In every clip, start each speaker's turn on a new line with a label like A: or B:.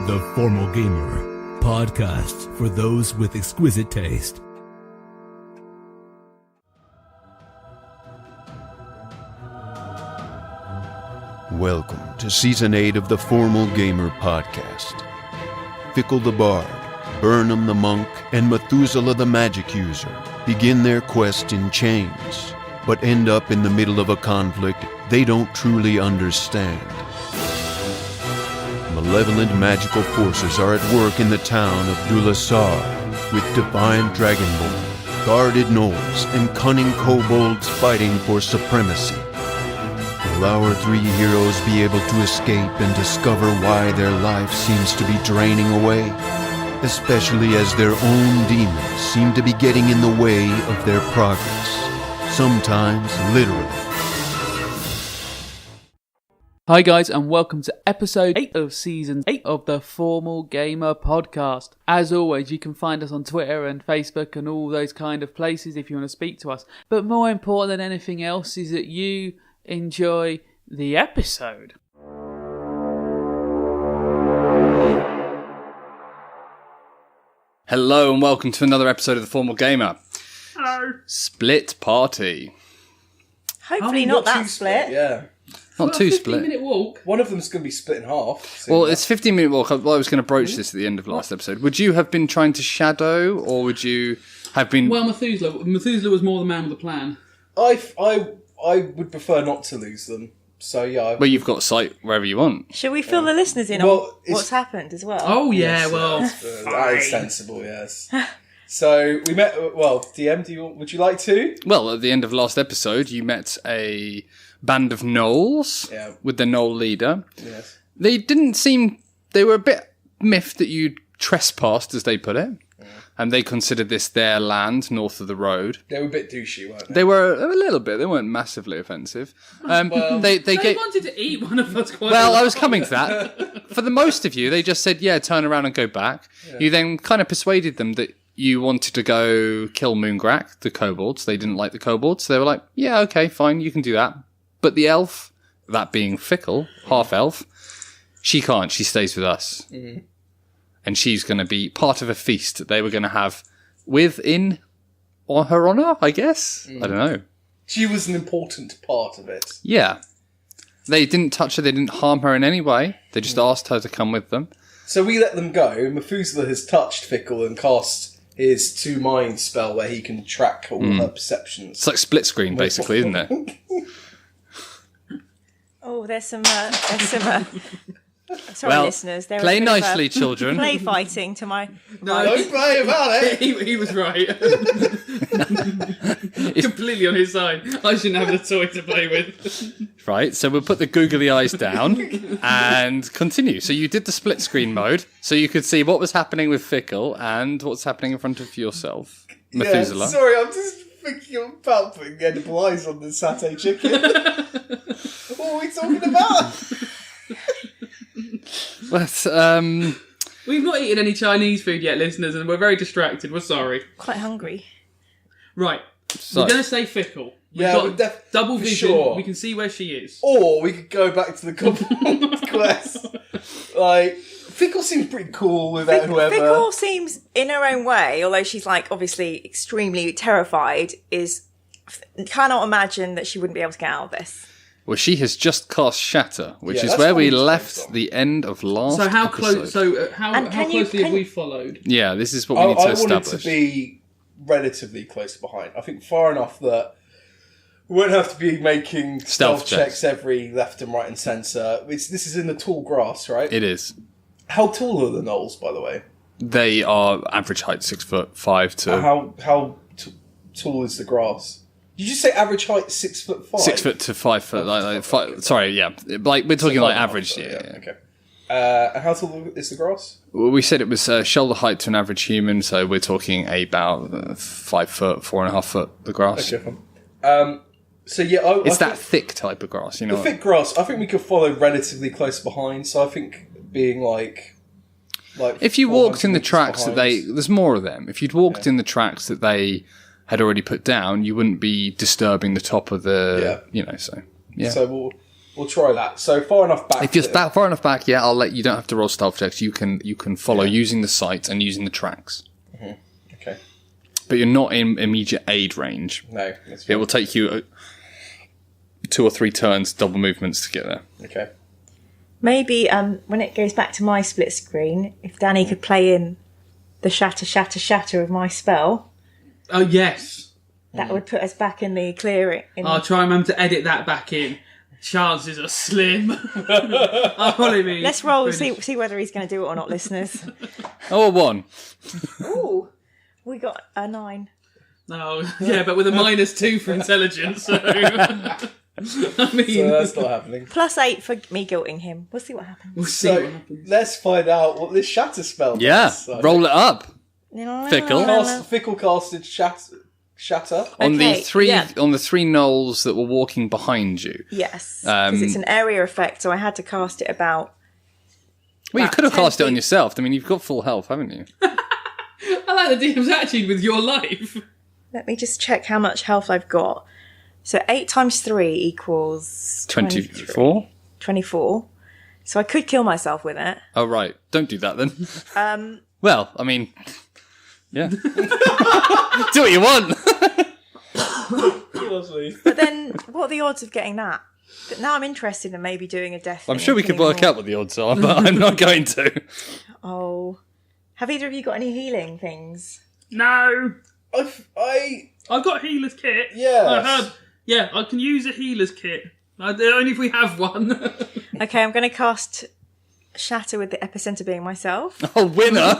A: The Formal Gamer, podcast for those with exquisite taste.
B: Welcome to Season 8 of the Formal Gamer podcast. Fickle the Bard, Burnham the Monk, and Methuselah the Magic User begin their quest in chains, but end up in the middle of a conflict they don't truly understand. Malevolent magical forces are at work in the town of Dulasar, with defiant dragonborn, guarded gnolls, and cunning kobolds fighting for supremacy. Will our three heroes be able to escape and discover why their life seems to be draining away? Especially as their own demons seem to be getting in the way of their progress. Sometimes literally.
C: Hi guys, and welcome to episode 8 of season 8 of the Formal Gamer podcast. As always, you can find us on Twitter and Facebook and all those kind of places if you want to speak to us. But more important than anything else is that you enjoy the episode.
D: Hello and welcome to another episode of the Formal Gamer.
C: Hello.
D: Split party.
E: Hopefully not that split.
F: Yeah.
D: Not too split.
C: 15-minute walk.
F: One of them's going to be split in half.
D: Well, it's 15-minute walk. Well, I was going to broach this at the end of last episode. Would you have been trying to shadow, or would you have been...
C: Well, Methuselah was more the man with the plan.
F: I would prefer not to lose them. So, yeah.
D: Well, you've got sight wherever you want.
E: Shall we fill the listeners in on what's happened as well?
C: Oh, yeah,
F: Yes,
C: well...
F: that is sensible, yes. So, we met... Well, DM, would you like to?
D: Well, at the end of last episode, you met a band of Gnolls with the Gnoll leader.
F: Yes.
D: They didn't seem... They were a bit miffed that you'd trespassed, as they put it. And they considered this their land, north of the road.
F: They were a bit douchey, weren't they?
D: They were a little bit. They weren't massively offensive. They
C: wanted to eat one of us quite
D: Well,
C: a lot.
D: I was coming to that. For the most of you, they just said, yeah, turn around and go back. Yeah. You then kind of persuaded them that you wanted to go kill Moongrak, the kobolds. They didn't like the kobolds. So they were like, yeah, okay, fine, you can do that. But the elf, that being Fickle, half-elf, she can't. She stays with us. Mm-hmm. And she's going to be part of a feast that they were going to have within her honour, I guess. I don't know.
F: She was an important part of it.
D: Yeah. They didn't touch her. They didn't harm her in any way. They just asked her to come with them.
F: So we let them go. Methuselah has touched Fickle and cast his two mind spell where he can track all her perceptions.
D: It's like split screen, basically, isn't it?
E: Oh, there's some sorry,
D: Well,
E: listeners. There
D: play
E: was a bit
D: nicely,
E: of
D: children.
E: Play fighting to my...
F: Don't play about it!
C: He was right. Completely on his side. I shouldn't have a toy to play with.
D: Right, so we'll put the googly eyes down and continue. So you did the split screen mode, so you could see what was happening with Fickle and what's happening in front of yourself, Methuselah.
F: Yeah, sorry, I'm just thinking about putting edible eyes on the satay chicken. What are we talking about?
D: But,
C: We've not eaten any Chinese food yet, listeners, and we're very distracted. We're sorry.
E: Quite hungry.
C: Right.
D: So-
C: We're going to say Fickle.
F: Yeah,
C: We've got double vision.
F: sure.
C: We can see where she is.
F: Or we could go back to the kobold quest. Like, Fickle seems pretty cool without whoever.
E: Fickle seems, in her own way, although she's like obviously extremely terrified, cannot imagine that she wouldn't be able to get out of this.
D: Well, she has just cast Shatter, which is
F: that's
D: where
F: what
D: we
F: we
D: left
F: spoke on.
D: the end of last
C: So how
D: episode.
C: close? So how closely have we followed?
D: Yeah, this is what we need to
F: I wanted
D: establish.
F: to be relatively close behind. I think far enough that we won't have to be making stealth checks every left and right and centre. This is in the tall grass, right?
D: It is.
F: How tall are the Gnolls, by the way?
D: They are average height 6'5" to
F: How tall is the grass? Did you just say average height 6'5"?
D: 6 foot to 5 foot. Like five, sorry, yeah. Like we're talking like average. Yeah.
F: Okay. And how tall is the grass?
D: Well, we said it was shoulder height to an average human, so we're talking about 5 foot, 4.5 foot. The grass.
F: Okay, fine. So yeah,
D: It's that thick type of grass, you know.
F: The thick grass. I think we could follow relatively close behind. So I think being like
D: if you walked in the
F: 400
D: tracks
F: behind.
D: that there's more of them. If you'd walked in the tracks that they had already put down, you wouldn't be disturbing the top of the, So, yeah.
F: So We'll try that. So far enough back.
D: If you're that far enough back, I'll let you. Don't have to roll stealth checks. You can follow using the sight and using the tracks.
F: Okay.
D: But you're not in immediate aid range.
F: No, that's
D: It
F: fine.
D: will take you 2 or 3 turns, double movements to get there.
F: Okay.
E: Maybe when it goes back to my split screen, if Danny could play in the shatter, shatter, shatter of my spell,
C: Oh, yes.
E: that would put us back in the clearing.
C: I'll try and remember to edit that back in. Chances are slim. I'll probably be...
E: Let's roll, see whether he's going to do it or not, listeners.
D: Oh, a 1.
E: Ooh, we got a 9.
C: No, yeah, but with a -2 for intelligence, so... I mean...
F: So that's not happening.
E: Plus 8 for me guilting him. We'll see what happens.
C: We'll see what
F: So
C: happens.
F: let's find out what this shatter spell does.
D: Yeah,
F: So,
D: roll it up. Fickle.
F: Fickle casted shatter.
D: On the
E: Okay,
D: 3
E: yeah.
D: on the 3 gnolls that were walking behind you.
E: Yes, because it's an area effect, so I had to cast it about...
D: Well, you
E: About
D: could have
E: 10
D: cast it on
E: feet.
D: yourself. I mean, you've got full health, haven't you?
C: I like the DM's attitude with your life.
E: Let me just check how much health I've got. So 8 times 3 equals...
D: 24?
E: 24. So I could kill myself with it.
D: Oh, right. Don't do that then. Well, I mean, yeah. Do what you want.
E: But then, what are the odds of getting that? But now I'm interested in maybe doing a death
D: I'm
E: thing
D: sure we
E: and
D: could
E: killing
D: work
E: more.
D: out what the odds are, but I'm not going to.
E: Oh. Have either of you got any healing things?
C: No.
F: I've
C: got a healer's kit.
F: Yes.
C: I have. Yeah, I can use a healer's kit. Only if we have one.
E: Okay, I'm going to cast Shatter with the epicenter being myself.
D: Oh, winner!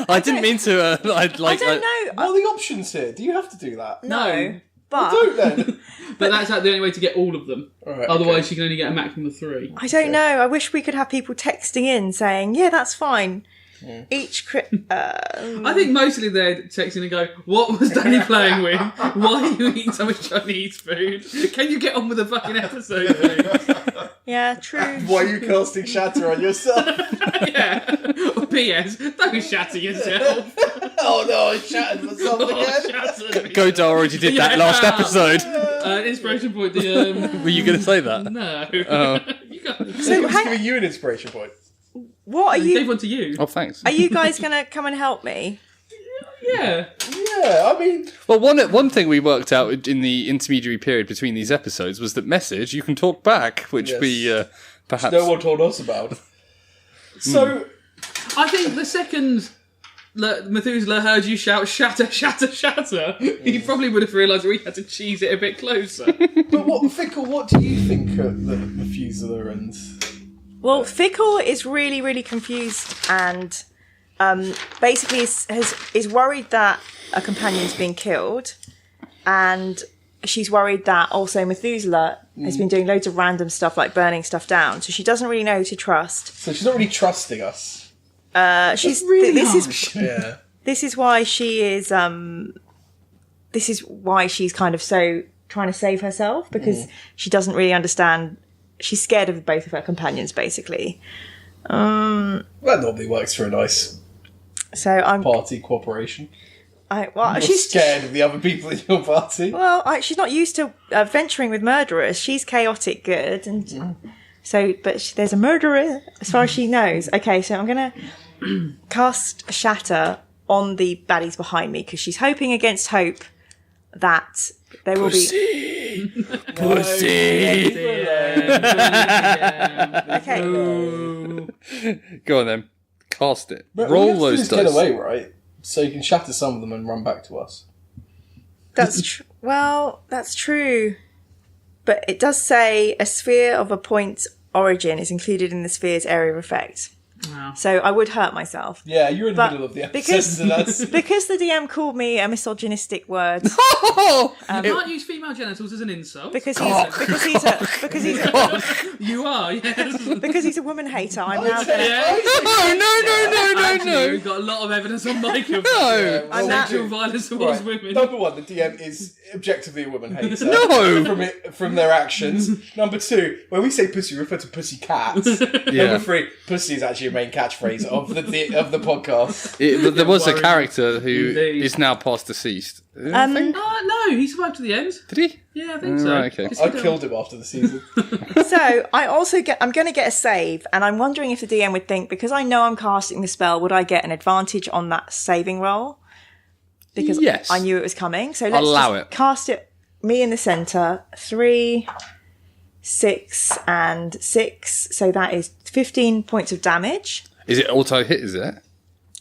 D: I didn't mean to.
E: I don't know.
F: What are the options here? Do you have to do that?
E: No. But
F: Don't then.
C: But that's the only way to get all of them.
F: Alright,
C: Otherwise, you can only get a maximum of 3.
E: I don't know. I wish we could have people texting in saying, yeah, that's fine. Each crit...
C: I think mostly they're texting and go, "What was Danny playing with? Why are you eating so much Chinese food? Can you get on with the fucking episode, please?"
E: Yeah, true.
F: Why are you casting shatter on yourself?
C: Yeah. P.S. Don't shatter yourself.
F: Oh no, I shattered myself again.
C: Shatter me.
D: Godar already did that last episode.
C: Inspiration point. The
D: Were you going to say that?
C: no.
D: Oh.
C: You got.
E: So,
F: It's giving you an inspiration point.
E: what are
C: I
E: you...
C: gave one to you.
D: Oh, thanks.
E: Are you guys going to come and help me?
C: Yeah.
F: Yeah, I mean,
D: Well, one thing we worked out in the intermediary period between these episodes was that message you can talk back, which
F: Yes.
D: we perhaps.
F: no one told us about. So,
C: I think the second Methuselah heard you shout "shatter, shatter, shatter," he probably would have realised we had to cheese it a bit closer.
F: but what do you think of the Methuselah and...
E: Well, Fickle is really, really confused and basically is worried that a companion's been killed, and she's worried that also Methuselah has been doing loads of random stuff like burning stuff down, so she doesn't really know who to trust.
F: So she's not really trusting us.
E: She's
C: really
E: this
C: harsh.
F: Yeah.
E: This is why she is. This is why she's kind of so trying to save herself, because she doesn't really understand. She's scared of both of her companions, basically.
F: That normally works for a nice
E: So I'm.
F: party cooperation.
E: Well,
F: You're
E: she's
F: scared of the other people in your party.
E: Well, she's not used to venturing with murderers. She's chaotic good, and so. But there's a murderer, as far as she knows. Okay, so I'm gonna cast a Shatter on the baddies behind me because she's hoping against hope that there will be. Okay.
D: Go on then, cast it.
F: But
D: Roll
F: all you have to do
D: those
F: is
D: dice.
F: Get away, right? So you can shatter some of them and run back to us.
E: That's true. Well, that's true. But it does say a sphere of a point's origin is included in the sphere's area of effect.
C: Wow.
E: So I would hurt myself.
F: Yeah, you're in the
E: But
F: middle of the episode.
E: because-
F: and that's...
E: Because the DM called me a misogynistic word.
D: Oh!
C: You can't use female genitals as an insult.
E: Because he's a woman hater. I'm now gonna,
C: Actually, we've got a lot of evidence on Michael.
D: No!
E: I'm now,
C: Sexual violence towards women.
F: Number one, the DM is objectively a woman hater.
D: No!
F: From their actions. Number two, when we say pussy, we refer to pussy cats. Number three, pussy is actually a main catchphrase of the podcast.
D: There was a character who
C: Indeed.
D: is now past deceased.
C: No, he survived to the end.
D: Did he?
C: Yeah, I think so.
D: Right, okay.
F: I killed him after the season.
E: So I'm going to get a save, and I'm wondering if the DM would think, because I know I'm casting the spell, would I get an advantage on that saving roll? Because
D: Yes.
E: I knew it was coming. So let's
D: I'll allow
E: just
D: it.
E: cast it. Me in the centre. 3, 6, and 6. So that is 15 points of damage.
D: Is it auto hit, is it?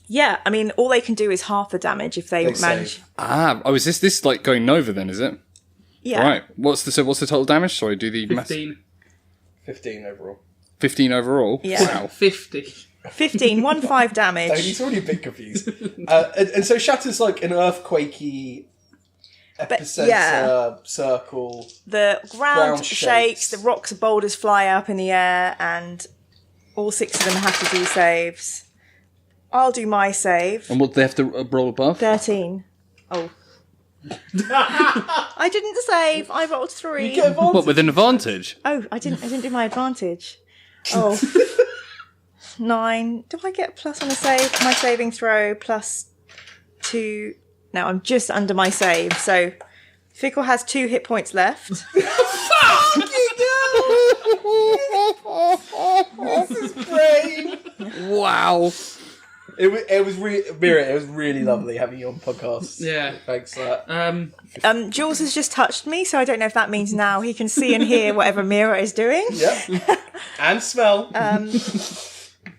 E: Yeah, I mean, all they can do is half the damage if they manage.
F: save.
D: Is this like going Nova then, is it?
E: Yeah.
D: Right. What's the total damage? Sorry, do the math.
C: 15.
F: 15 overall.
D: 15 overall?
E: Yeah.
D: Wow.
C: 50.
E: 15, 1/5 damage.
F: No, he's already a bit confused. And so Shatter's like an earthquakey epicenter circle.
E: The ground
F: Ground
E: shakes,
F: shakes.
E: the rocks and boulders fly up in the air, and all 6 of them have to do saves. I'll do my save.
D: And what, they have to roll above?
E: 13. Oh. I didn't save. I rolled 3.
F: You get advantage.
D: What, with an advantage?
E: Oh, I didn't do my advantage. Oh. 9. Do I get plus on a save? My saving throw plus 2. No, I'm just under my save. So Fickle has 2 hit points left.
F: This is great.
D: Wow.
F: It was really Mira. It was really lovely having you on the podcast.
C: Yeah.
F: Thanks for that.
E: Jules has just touched me, so I don't know if that means now he can see and hear whatever Mira is doing.
F: Yep. And smell.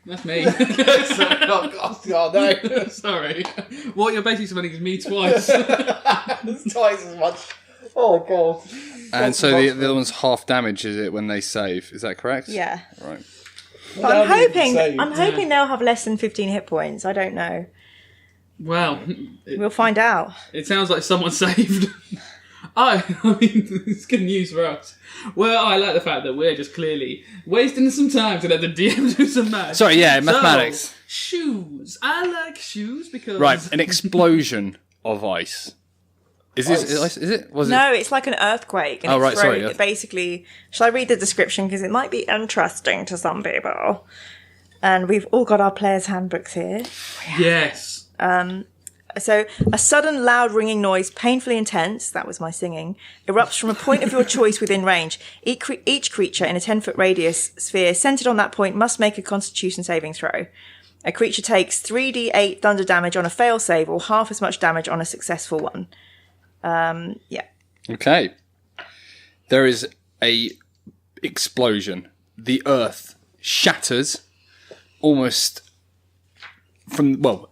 C: That's me.
F: oh no.
C: Sorry. What you're basically smelling is me twice.
F: It's twice as much. Oh god.
D: And so the other one's half damage, is it, when they save? Is that correct?
E: Yeah.
D: Right.
E: But
F: Saved.
E: I'm hoping they'll have less than 15 hit points. I don't know.
C: Well,
E: We'll find out.
C: it sounds like someone saved. I mean, it's good news for us. Well, I like the fact that we're just clearly wasting some time to let the DM do some math.
D: Sorry, yeah,
C: So,
D: mathematics.
C: Shoes. I like shoes because...
D: Right, an explosion of ice. Is this
F: Ice.
D: is it? Was
E: No, it's like an earthquake. And
D: Oh,
E: it's
D: right, sorry,
E: very-
D: yeah.
E: Basically, shall I read the description? Because it might be interesting to some people. And we've all got our players' handbooks here.
C: Yes.
E: So, a sudden, loud, ringing noise, painfully intense, that was my singing, erupts from a point of your choice within range. Each creature in a 10-foot radius sphere centered on that point must make a constitution saving throw. A creature takes 3d8 thunder damage on a fail save or half as much damage on a successful one. Yeah.
D: Okay. There is a explosion. The earth shatters almost from, well,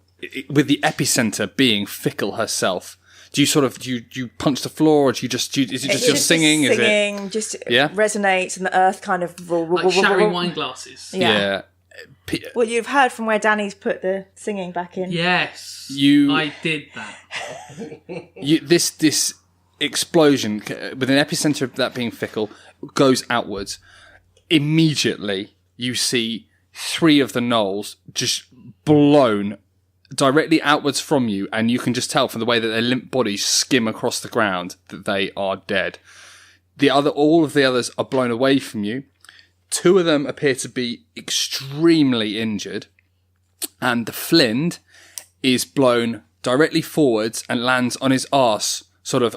D: with the epicenter being Fickle herself. Do you punch the floor, or is it just your singing?
E: Singing just
D: Yeah?
E: resonates, and the earth kind of...
C: Like shattering wine glasses.
E: Yeah.
D: Yeah.
E: Well, you've heard from where Danny's put the singing back in.
C: Yes.
D: You-
C: I did that.
D: This explosion with an epicenter of that being Fickle goes outwards. Immediately, you see 3 of the Gnolls just blown directly outwards from you, and you can just tell from the way that their limp bodies skim across the ground that they are dead. All of the others are blown away from you. 2 of them appear to be extremely injured, and the Flind is blown directly forwards and lands on his arse, sort of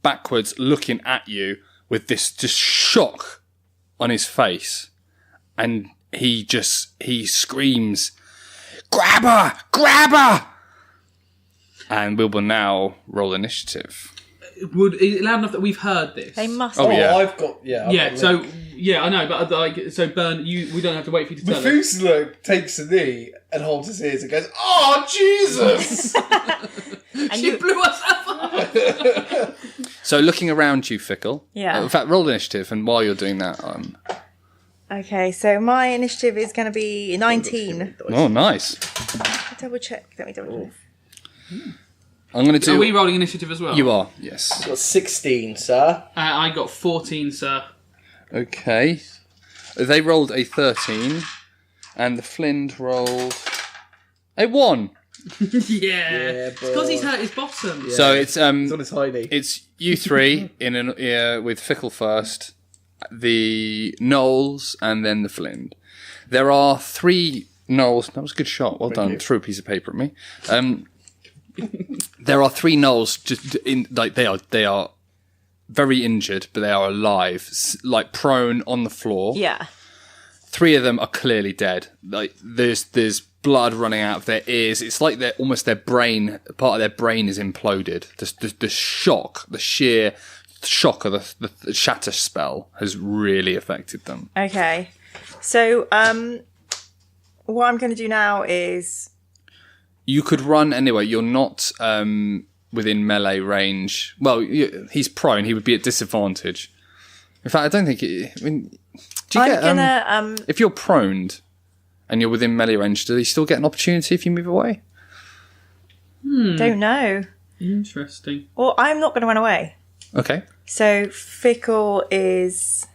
D: backwards, looking at you with this just shock on his face, and he screams, "Grab her! Grab her!" And we will now roll initiative.
C: Is it loud enough that we've heard this?
E: They must...
D: Oh, yeah.
F: I've got
C: Yeah, so, yeah, I know, but like, so Bern, we don't have to wait for you to tell us.
F: Methuselah takes a knee and holds his ears and goes, "Oh Jesus!"
E: And
C: She
E: you,
C: blew us up!
D: So looking around you, Fickle.
E: Yeah.
D: In fact, roll initiative, and while you're doing that,
E: okay, so my initiative is going to be 19.
D: oh, nice.
E: Double check. Let me double check.
D: I'm going to do.
C: Are we rolling initiative as well?
D: You are, yes.
F: Got 16, sir.
C: I got 14, sir.
D: Okay. They rolled a 13, and the Flind rolled a 1.
C: Yeah. It's because he's hurt his bottom.
D: So it's
F: It's on his hiney.
D: it's you 3 with Fickle first, the Gnolls, and then the Flind. There are 3 Gnolls. That was a good shot. Well done. Threw a piece of paper at me. There are 3 Gnolls. They are very injured, but they are alive, like prone on the floor.
E: Yeah.
D: 3 of them are clearly dead. Like there's blood running out of their ears. It's like their brain, part of their brain is imploded. The shock, the sheer shock of the shatter spell has really affected them.
E: Okay. So, what I'm going to do now is...
D: You could run anyway. You're not within melee range. Well, he's prone. He would be at disadvantage. In fact, I don't think... if you're proned and you're within melee range, do they still get an opportunity if you move away?
E: Don't know.
C: Interesting.
E: Well, I'm not going to run away.
D: Okay.
E: So, Fickle is...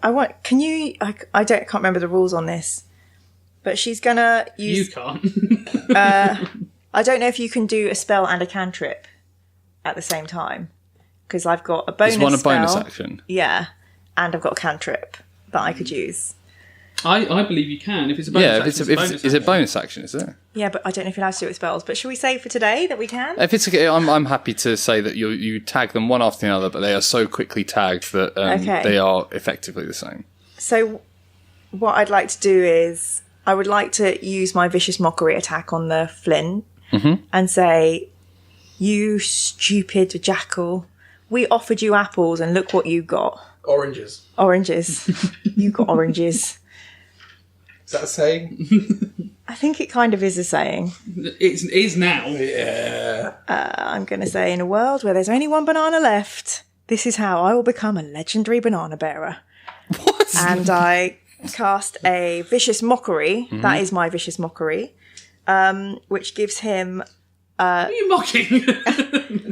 E: I can't remember the rules on this. But she's going to use...
C: You can't.
E: I don't know if you can do a spell and a cantrip at the same time. Because I've got a bonus
D: spell. Is one a bonus
E: spell.
D: action?
E: Yeah. And I've got a cantrip that I could use.
C: I believe you can. If it's a bonus action, it's a bonus action.
D: Is it bonus action, is it?
E: Yeah, but I don't know if you're allowed to do it with spells. But should we say for today that we can?
D: If it's I'm happy to say that you tag them one after the other, but they are so quickly tagged that they are effectively the same.
E: So what I'd like to do is I would like to use my Vicious Mockery attack on the Flynn and say, "You stupid jackal, we offered you apples and look what you got."
F: Oranges.
E: You got oranges.
F: Is that a saying?
E: I think it kind of is a saying.
C: It is now.
F: Yeah.
E: I'm going to say, in a world where there's only one banana left, this is how I will become a legendary banana bearer.
D: What?
E: And I cast a Vicious Mockery. That is my Vicious Mockery, which gives him...
C: What are you mocking?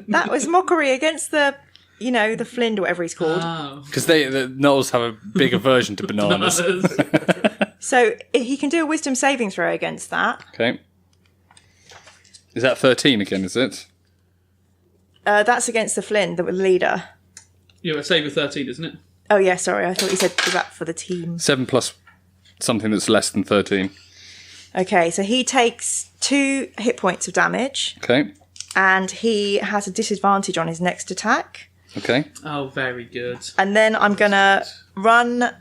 E: That was mockery against the Flynn or whatever he's called.
D: Because the Gnolls have a big aversion to bananas.
E: So he can do a Wisdom saving throw against that.
D: Okay. Is that 13 again, is it?
E: That's against the Flynn, the leader.
C: Yeah, a save of 13, isn't it?
E: Oh, yeah, sorry. I thought you said, was that for the team?
D: 7 plus something that's less than 13.
E: Okay, so he takes 2 hit points of damage.
D: Okay.
E: And he has a disadvantage on his next attack.
D: Okay.
C: Oh, very good.
E: And then I'm going to run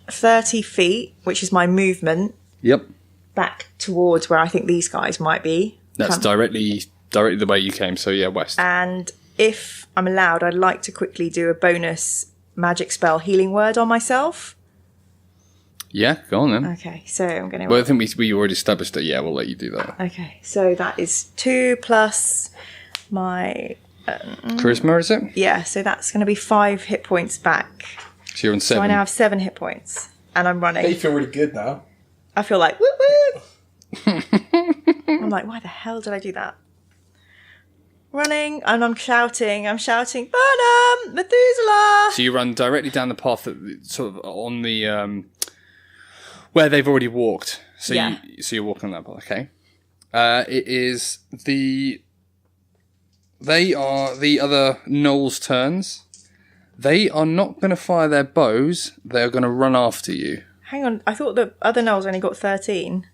E: 30 feet, which is my movement,
D: Yep.
E: back towards where I think these guys might be.
D: That's directly the way you came, so yeah, west.
E: And if I'm allowed, I'd like to quickly do a bonus magic spell healing word on myself.
D: Yeah, go on then.
E: Okay, so I'm going to...
D: Well, I think we already established that, yeah, we'll let you do that.
E: Okay, so that is 2 plus my...
D: Charisma, is it?
E: Yeah, so that's going to be 5 hit points back.
D: So you're on 7.
E: So I now have 7 hit points. And I'm running.
F: You feel really good now.
E: I feel like, woo woo! I'm like, why the hell did I do that? Running, and I'm shouting, Burnham! Methuselah!
D: So you run directly down the path that sort of on the... where they've already walked. So
E: Yeah.
D: you're walking on that path, okay. It is They are the other Gnolls' turns. They are not going to fire their bows. They are going to run after you.
E: Hang on, I thought the other Gnolls only got 13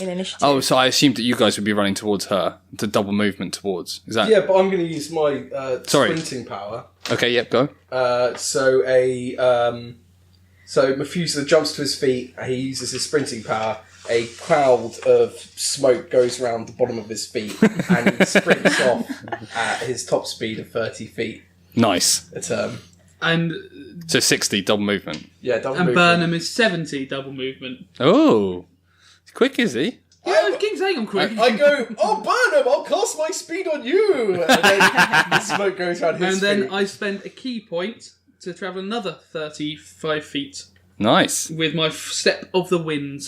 E: in initiative.
D: Oh, so I assumed that you guys would be running towards her, to double movement towards. Is that...
F: Yeah, but I'm going to use my sprinting power.
D: Okay, yep, go.
F: So Methuselah jumps to his feet. He uses his sprinting power. A cloud of smoke goes around the bottom of his feet, and he sprints off at his top speed of 30 feet
D: Nice.
F: a turn.
C: And
D: So 60, double movement.
F: Yeah, double
C: and
F: movement.
C: Burnham is 70 double movement.
D: Oh. Quick, is he?
C: Yeah, I keep saying I'm quick.
F: I go, oh, Burnham, I'll cast my speed on you! And then the smoke goes around his
C: And
F: feet.
C: then I spend a key point to travel another 35 feet
D: Nice.
C: with my step of the wind.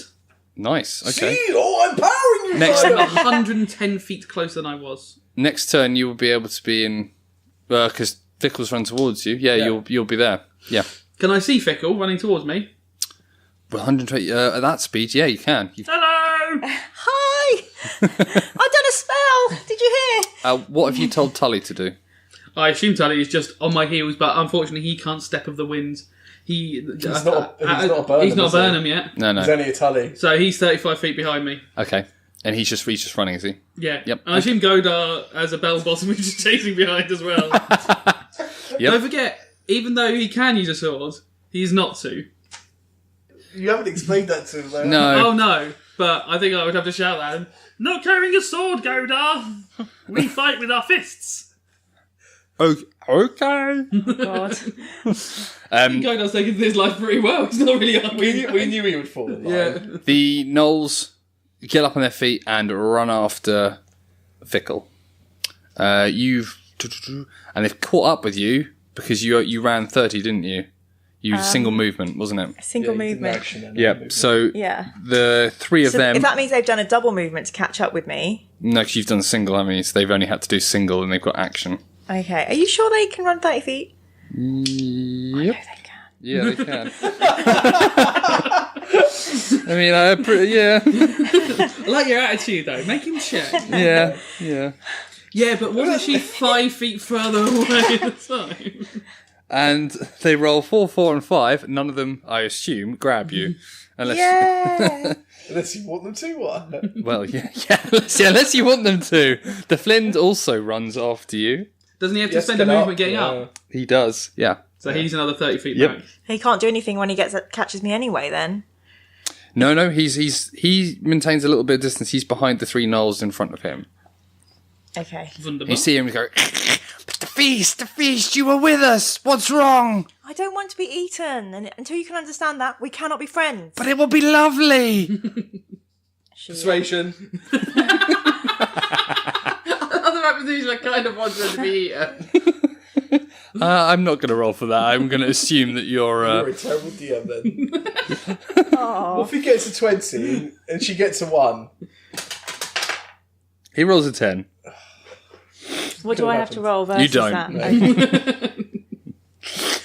D: Nice. Okay.
F: See? Oh, I'm powering you,
D: Next-
C: I'm
F: Burnham!
C: 110 feet closer than I was.
D: Next turn, you will be able to be in... because Fickle's run towards you. Yeah,
F: Yeah.
D: you'll be there. Yeah.
C: Can I see Fickle running towards me?
D: 120... at that speed, yeah, you can.
C: Hello!
E: Hi! I've done a spell! Did you hear?
D: What have you told Tully to do?
C: I assume Tully is just on my heels, but unfortunately he can't step of the wind. He's
F: not a Burnham.
C: He's not a Burnham yet.
D: No.
F: He's only a Tully.
C: So he's 35 feet behind me.
D: Okay. And he's just running, is he?
C: Yeah.
D: Yep.
C: And I assume Godar as a bell boss is just chasing behind as well.
D: Yep.
C: Don't forget, even though he can use a sword, he's not to.
F: You haven't explained that to him, though.
D: No.
C: Oh no, but I think I would have to shout at him. Not carrying a sword, Godar. We fight with our fists.
D: Okay.
E: God.
C: Godar's taking his life pretty well. He's not really arguing.
F: We knew he would fall in line.
C: Yeah.
D: The Gnolls get up on their feet and run after Fickle. And they've caught up with you because you ran 30, didn't you? You single movement, wasn't it?
E: Single movement.
D: Yep. So
E: Yeah.
D: the three of them.
E: If that means they've done a double movement to catch up with me.
D: No, because you've done single, haven't you? So they've only had to do single and they've got action.
E: Okay. Are you sure they can run 30 feet?
D: Yep.
E: I know they can.
D: Yeah, they can. I mean, yeah.
C: I like your attitude though. Make him check.
D: Yeah.
C: Yeah, but wasn't she 5 feet further away at the time?
D: And they roll 4, 4, and 5. None of them, I assume, grab you. Unless,
E: Yeah.
F: Unless you want them to, what?
D: well, yeah, unless you want them to. The Flint also runs after you.
C: Doesn't he have to
F: Yes,
C: spend a
F: get up,
C: movement getting
F: yeah.
C: up?
D: He does, yeah.
C: So he's another 30 feet
D: Yep.
C: back.
E: He can't do anything when he catches me anyway, then.
D: No, he maintains a little bit of distance. He's behind the 3 Gnolls in front of him.
E: Okay.
C: Wunderbar.
D: You see him go, but the feast, you were with us. What's wrong?
E: I don't want to be eaten. And until you can understand that, we cannot be friends.
D: But it will be lovely.
F: Persuasion.
C: Other representations I kind of wanted to be eaten.
D: I'm not going to roll for that. I'm going to assume that you're...
F: You're a terrible DM then. What if he gets a 20 and she gets a 1?
D: He rolls a 10.
E: What do I have to roll versus
D: You don't.
E: that?
F: No.
E: Okay.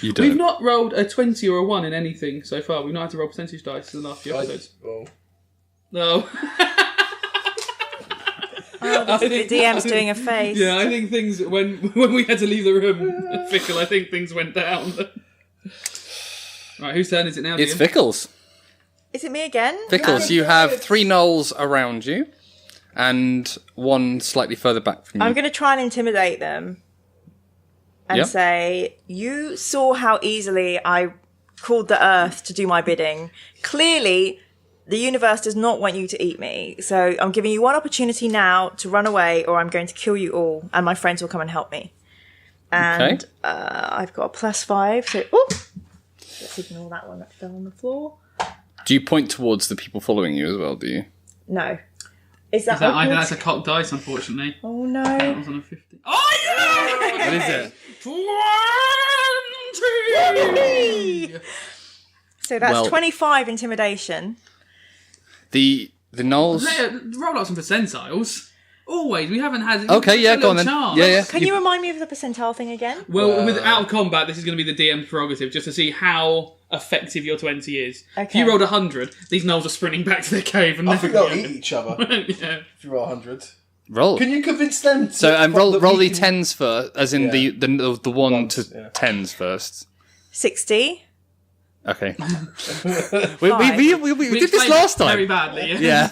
D: You don't.
C: We've not rolled a 20 or a 1 in anything so far. We've not had to roll percentage dice in the last few episodes.
F: Well,
C: No.
E: The DM's doing a face.
C: Yeah, I think things, when we had to leave the room, Fickle, I think things went down. Right, whose turn is it now?
D: It's
C: Ian?
D: Fickles.
E: Is it me again?
D: Fickles, you have 3 Gnolls around you and 1 slightly further back from you.
E: I'm going to try and intimidate them and
D: Yep.
E: say, you saw how easily I called the earth to do my bidding. Clearly, the universe does not want you to eat me. So I'm giving you one opportunity now to run away or I'm going to kill you all and my friends will come and help me. And
D: Okay.
E: I've got a +5. So, oh, let's ignore that one that fell on the floor.
D: Do you point towards the people following you as well, do you?
E: No. Is that,
C: I think
E: awkward?
C: that's a cocked dice, unfortunately.
E: Oh
C: That
E: no.
C: was on a 50. Oh, yeah!
D: What is it?
C: 20!
E: So that's
D: Well-
E: 25 intimidation.
D: The Gnolls...
C: Roll out some percentiles. Always. We haven't had...
D: Okay, yeah,
C: a
D: go on
C: little
D: then.
C: chance.
D: Yeah.
E: Can you remind me of the percentile thing again?
C: Well, with out of combat, this is going to be the DM's prerogative, just to see how effective your 20 is. If
E: Okay.
C: you rolled 100, these Gnolls are sprinting back to their cave and
F: I
C: never
F: think they'll
C: going.
F: eat each other
C: Yeah.
F: if you roll 100.
D: Roll.
F: Can you convince them to...
D: So, and
F: that
D: roll
F: we
D: the
F: can-
D: 10s first, as in
F: Yeah.
D: the 1
F: Ones,
D: to
F: yeah.
D: 10s first.
E: 60.
D: Okay.
E: Five.
D: we did this
C: explained
D: last
C: it Very
D: time.
C: badly,
D: Yeah.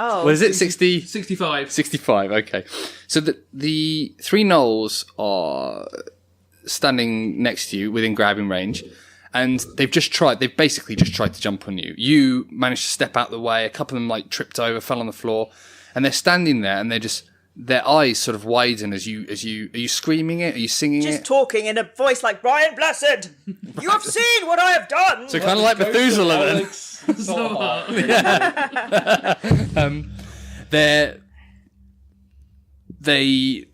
E: Oh.
D: Was it 60?
C: 65.
D: 65, okay. So the 3 Gnolls are standing next to you within grabbing range, and they've basically just tried to jump on you. You managed to step out the way, a couple of them like tripped over, fell on the floor, and they're standing there and their eyes sort of widen as you, are you screaming it? Are you singing
E: Just
D: it?
E: talking in a voice like Brian Blessed. You have seen what I have done.
D: So kind of like Methuselah then.
F: Alex, so hard.
D: They're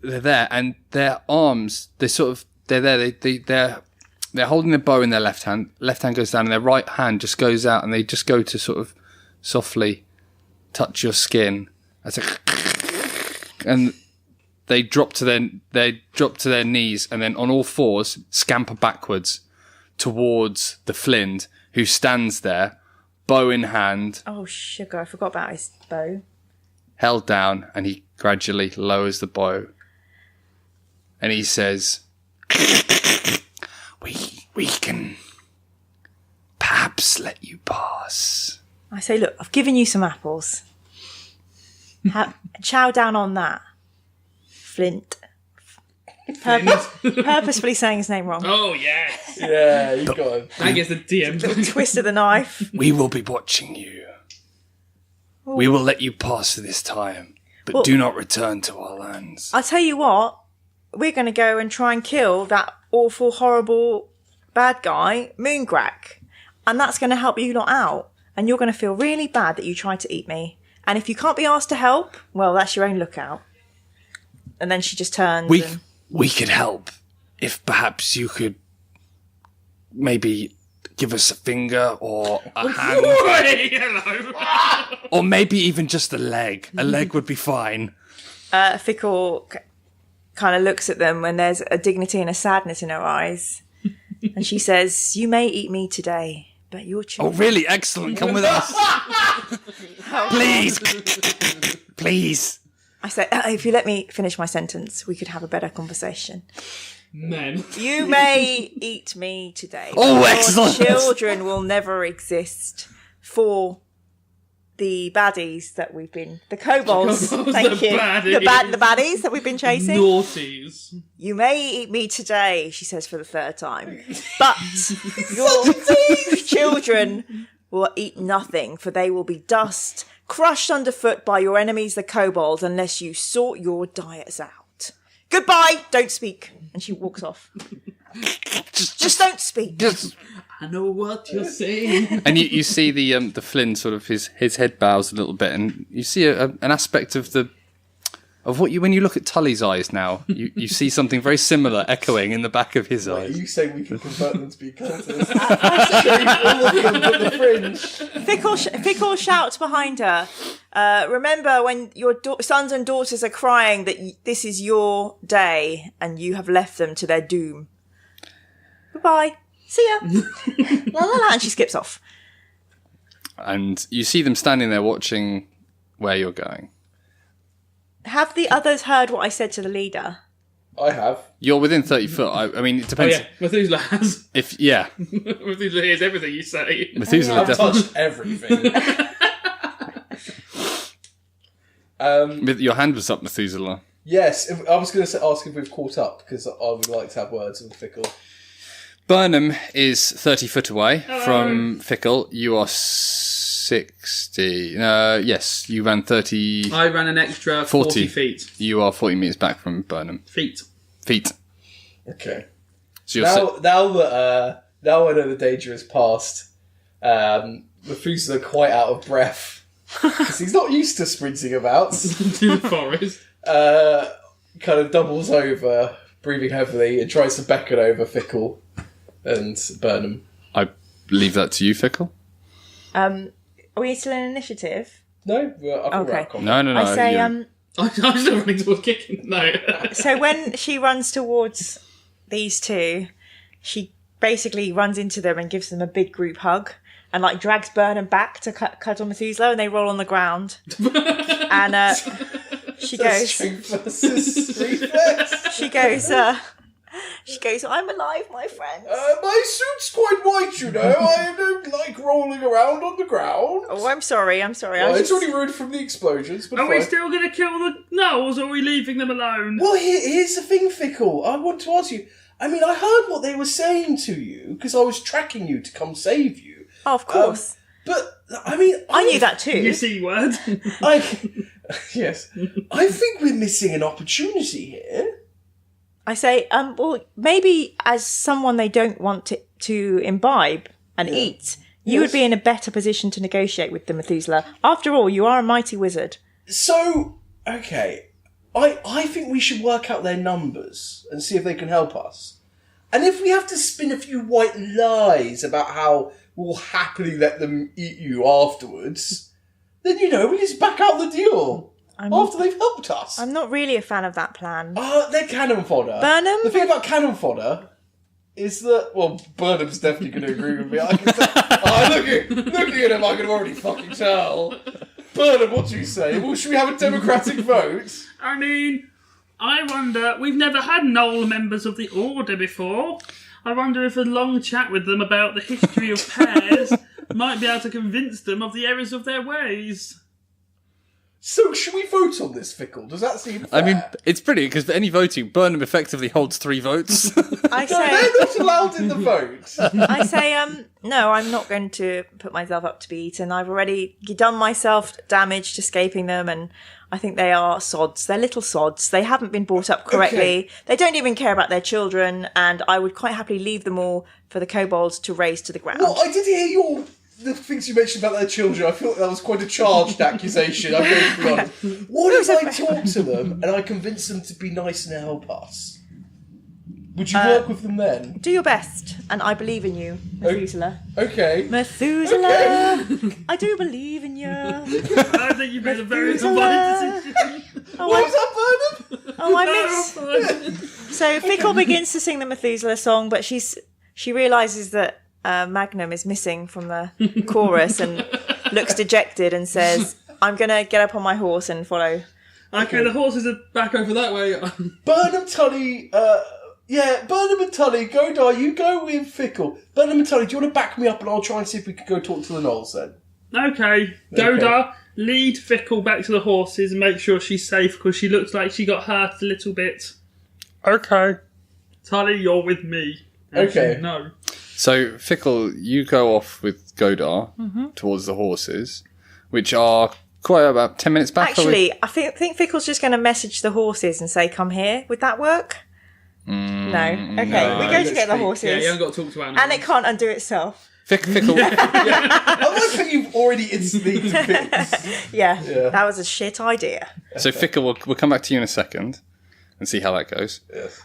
D: there, and their arms, they're there. They're holding their bow in their left hand. Left hand goes down, and their right hand just goes out, and they just go to sort of softly touch your skin. And they drop to their knees, and then on all fours scamper backwards towards the Flint, who stands there, bow in hand,
E: Oh, sugar. I forgot about his bow.
D: held down, and he gradually lowers the bow. And he says, we can perhaps let you pass.
E: I say, look, I've given you some apples. Chow down on that. Flint. Purposefully saying his name wrong.
C: Oh, yes.
F: Yeah, you got him.
C: I guess the DM.
E: Little twist of the knife.
D: We will be watching you. We will let you pass this time, but do not return to our lands.
E: I'll tell you what, we're going to go and try and kill that awful, horrible bad guy, Moongrak. And that's going to help you lot out. And you're going to feel really bad that you tried to eat me. And if you can't be asked to help, well, that's your own lookout. And then she just turns.
D: We could help if perhaps you could maybe give us a finger or a hand.
C: Hello.
D: Or maybe even just a leg. A leg would be fine.
E: Fickle kind of looks at them when there's a dignity and a sadness in her eyes. And she says, you may eat me today, but your children...
D: Oh, really? Excellent. Come with us. Please. Please.
E: I say, if you let me finish my sentence, we could have a better conversation.
C: Men.
E: You may eat me today.
D: Oh,
E: your
D: excellent.
E: Children will never exist for the baddies that we've been... The kobolds. Thank you.
C: Baddies.
E: The baddies that we've been chasing.
C: Naughties.
E: You may eat me today, she says for the third time. But your children will eat nothing, for they will be dust, crushed underfoot by your enemies, the kobolds, unless you sort your diets out. Goodbye, don't speak. And she walks off. Just don't speak.
C: I know what you're saying.
D: And you see the Flynn sort of his head bows a little bit, and you see an aspect of what you when you look at Tully's eyes now, you see something very similar echoing in the back of his
F: Are
D: eyes.
F: you saying we can convert them to be cultists? All of them at the fringe.
E: Fickle shouts behind her. Remember when your sons and daughters are crying that this is your day and you have left them to their doom. Goodbye. See ya. La la la. And she skips off.
D: And you see them standing there watching where you're going.
E: Have the others heard what I said to the leader?
F: I have.
D: You're within 30 foot. I mean, it depends.
C: Oh, yeah. Methuselah has.
D: Methuselah
C: hears everything you say.
D: Methuselah
F: I've
D: definitely.
F: touched everything.
D: Your hand was up, Methuselah.
F: Yes, I was going to ask if we've caught up, because I would like to have words with Fickle.
D: Burnham is 30 foot away from Fickle. You are 60. Yes, you ran 30.
C: I ran an extra 40 feet.
D: You are 40 metres back from Burnham.
C: Feet.
F: Okay.
D: So you're
F: now I know the danger is past. Methuselah quite out of breath because he's not used to sprinting about.
C: To the forest.
F: Kind of doubles over, breathing heavily, and tries to beckon over Fickle and Burnham.
D: I leave that to you, Fickle.
E: Are we still in initiative?
F: No, I think
D: No.
E: I say,
C: I'm still running towards kicking. No.
E: So when she runs towards these two, she basically runs into them and gives them a big group hug and like drags Burnham back to cuddle Methuselah, and they roll on the ground. And she goes,
F: Strength versus reflex.
E: she goes, I'm alive, my friends.
F: My suit's quite white, you know. I don't like rolling around on the ground.
E: Oh, I'm sorry.
F: It's already ruined from the explosions. But
C: Are we
F: fine.
C: still going to kill the Gnolls, or are we leaving them alone?
F: Well, here's the thing, Fickle. I want to ask you. I mean, I heard what they were saying to you because I was tracking you to come save you.
E: Oh, of course.
F: But I mean,
E: I knew that too.
C: You C word.
F: Yes. I think we're missing an opportunity here.
E: I say, well, maybe as someone they don't want to imbibe and eat, you would be in a better position to negotiate with the Methuselah. After all, you are a mighty wizard.
F: So, okay, I think we should work out their numbers and see if they can help us. And if we have to spin a few white lies about how we'll happily let them eat you afterwards, then, we just back out the deal after they've helped us.
E: I'm not really a fan of that plan.
F: They're cannon fodder.
E: Burnham?
F: The thing about cannon fodder is that, well, Burnham's definitely going to agree with me. I can tell. Looking at him, I can already fucking tell. Burnham, what do you say? Well, should we have a democratic vote?
C: I mean, I wonder, we've never had Gnoll members of the Order before.
G: I wonder if a long chat with them about the history of pears might be able to convince them of the errors of their ways.
F: So, should we vote on this, Fickle? Does that seem fair?
D: I mean, it's pretty, because for any voting, Burnham effectively holds 3 votes.
E: I
F: they're
E: say,
F: not allowed in the vote.
E: no, I'm not going to put myself up to be eaten. I've already done myself damage escaping them, and I think they are sods. They're little sods. They haven't been brought up correctly.
F: Okay.
E: They don't even care about their children, and I would quite happily leave them all for the kobolds to raze to the ground.
F: Well, I did hear the things you mentioned about their children. I feel like that was quite a charged accusation. I'm going to be honest. What if I talk to them and I convince them to be nice and help us? Would you work with them then?
E: Do your best, and I believe in you, Methuselah.
F: Okay.
E: Methuselah, I do believe in you.
G: I think you made a very wise decision.
F: What was that, Burnham?
E: Oh, I miss. So Fickle begins to sing the Methuselah song, but she realises that Magnum is missing from the chorus and looks dejected and says, "I'm gonna get up on my horse and follow."
G: Okay, the horses are back over that way.
F: Burnham, Tully, Burnham and Tully, Godar, you go with Fickle. Burnham and Tully, do you want to back me up and I'll try and see if we can go talk to the Gnolls then?
G: Okay, Godar, lead Fickle back to the horses and make sure she's safe because she looks like she got hurt a little bit.
D: Okay.
G: Tully, you're with me.
F: Okay.
G: No.
D: So, Fickle, you go off with Godar towards the horses, which are quite about 10 minutes back.
E: Actually, I think Fickle's just going to message the horses and say, "Come here." Would that work? No. Okay, we go to get the horses.
C: Yeah, you haven't got to talk to animals.
E: And it can't undo itself.
D: Fickle.
F: I like how you've already instantly convinced.
E: Yeah, that was a shit idea.
D: So, Fickle, we'll come back to you in a second and see how that goes.
F: Yes.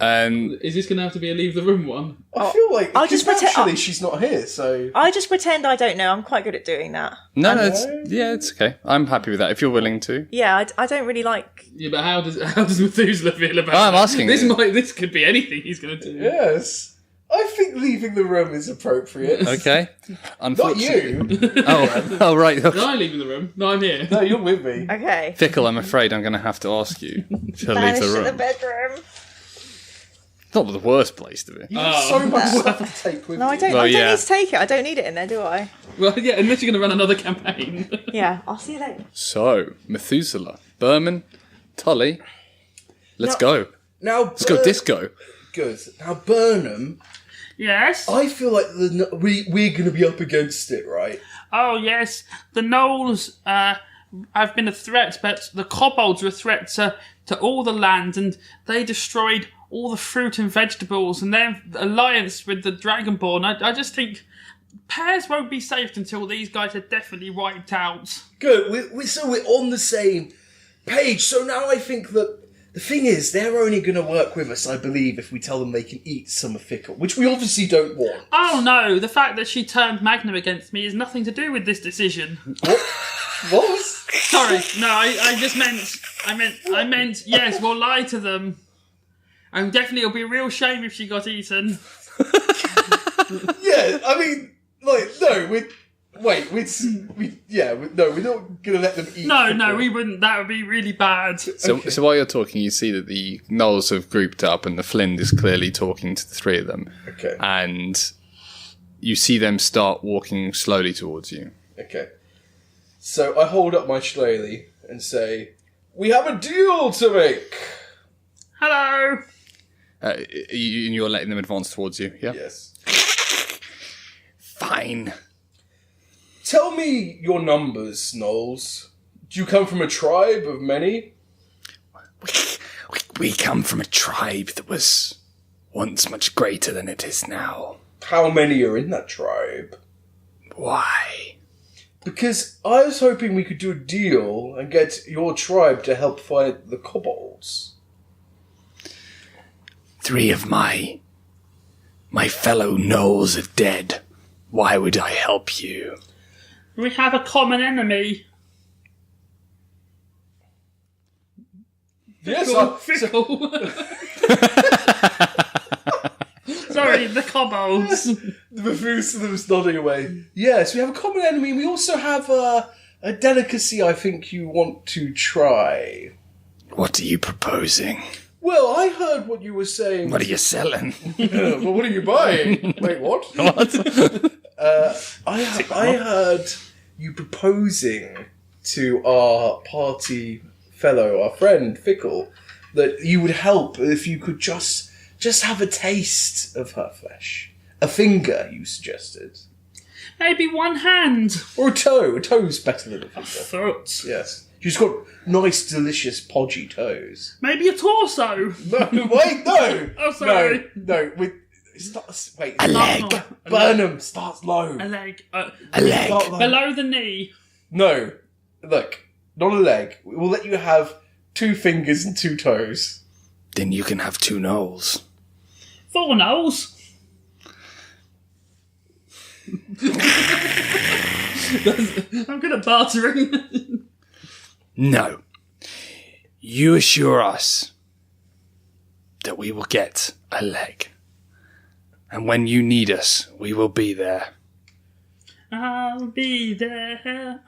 C: Is this going to have to be a leave the room one?
F: I feel like
E: I'll just
F: because
E: pretend-
F: naturally she's not here, so
E: I just pretend I don't know. I'm quite good at doing that.
D: No, it's okay. I'm happy with that, if you're willing to.
E: Yeah, I don't really like...
C: Yeah, but how does Methuselah feel about
D: I'm
C: that?
D: asking
C: This
D: you.
C: this could be anything he's going to do.
F: yes. I think leaving the room is appropriate.
D: Okay.
F: Not you.
D: Oh, right.
C: Am I leaving the room? No, I'm here.
F: No, you're with me.
E: Okay.
D: Fickle, I'm afraid I'm going to have to ask you to leave
E: Vanish
D: the
E: to the
D: room.
E: bedroom.
D: Not the worst place to be.
F: You have so much stuff to take with
E: No, I
F: you.
E: don't.
D: Well,
E: I don't
D: yeah.
E: need to take it. I don't need it in there, do I?
C: Well, yeah, unless you're going to run another campaign.
E: Yeah. I'll see you later.
D: So, Methuselah, Berman, Tully, let's go.
F: Now,
D: Let's go disco.
F: Good. Now, Burnham,
G: Yes?
F: I feel like we're going to be up against it, right?
G: Oh, yes. The Gnolls have been a threat, but the kobolds were a threat to all the land, and they destroyed all the fruit and vegetables, and their alliance with the Dragonborn. I just think pears won't be safe until these guys are definitely wiped out.
F: Good. We're on the same page. So now I think that the thing is, they're only going to work with us, I believe, if we tell them they can eat some of Fickle, which we obviously don't want.
G: Oh no, the fact that she turned Magnum against me has nothing to do with this decision.
F: What was?
G: Sorry, no, I meant, yes, we'll lie to them. And definitely it'll be a real shame if she got eaten.
F: Yeah, I mean, like, no, we're not going to let them eat.
G: No,
F: Fickle.
G: we wouldn't. That would be really bad.
D: So while you're talking, you see that the Gnolls have grouped up and the Flint is clearly talking to the three of them.
F: Okay.
D: And you see them start walking slowly towards you.
F: Okay. So I hold up my shillelagh and say, "We have a deal to make."
G: Hello.
D: You're letting them advance towards you, yeah?
F: Yes.
D: Fine.
F: Tell me your numbers, Gnolls. Do you come from a tribe of many?
D: We come from a tribe that was once much greater than it is now.
F: How many are in that tribe?
D: Why?
F: Because I was hoping we could do a deal and get your tribe to help fight the kobolds.
D: 3 of my fellow Gnolls are dead. Why would I help you?
G: We have a common enemy.
F: Yes,
G: Fickle. Sorry, the kobolds.
F: the Methuselah was nodding away. Yes, we have a common enemy. We also have a delicacy I think you want to try.
D: What are you proposing?
F: Well, I heard what you were saying.
D: What are you selling?
F: Well, what are you buying? Wait, what? I heard you proposing to our party fellow, our friend Fickle, that you would help if you could just have a taste of her flesh. A finger, you suggested.
G: Maybe one hand.
F: Or a toe. A toe's better than a finger.
G: Foot.
F: Yes. She's got nice, delicious, podgy toes.
G: Maybe a torso.
F: No, wait, no!
G: Oh, sorry.
F: No, wait.
D: A leg.
F: Burnham starts low.
G: A leg.
D: A leg.
F: Start low.
G: Below the knee.
F: No. Look, not a leg. We'll let you have 2 fingers and 2 toes.
D: Then you can have 2 Gnolls.
G: 4 Gnolls. I'm good at bartering.
D: No. You assure us that we will get a leg. And when you need us, we will be there.
G: I'll be there.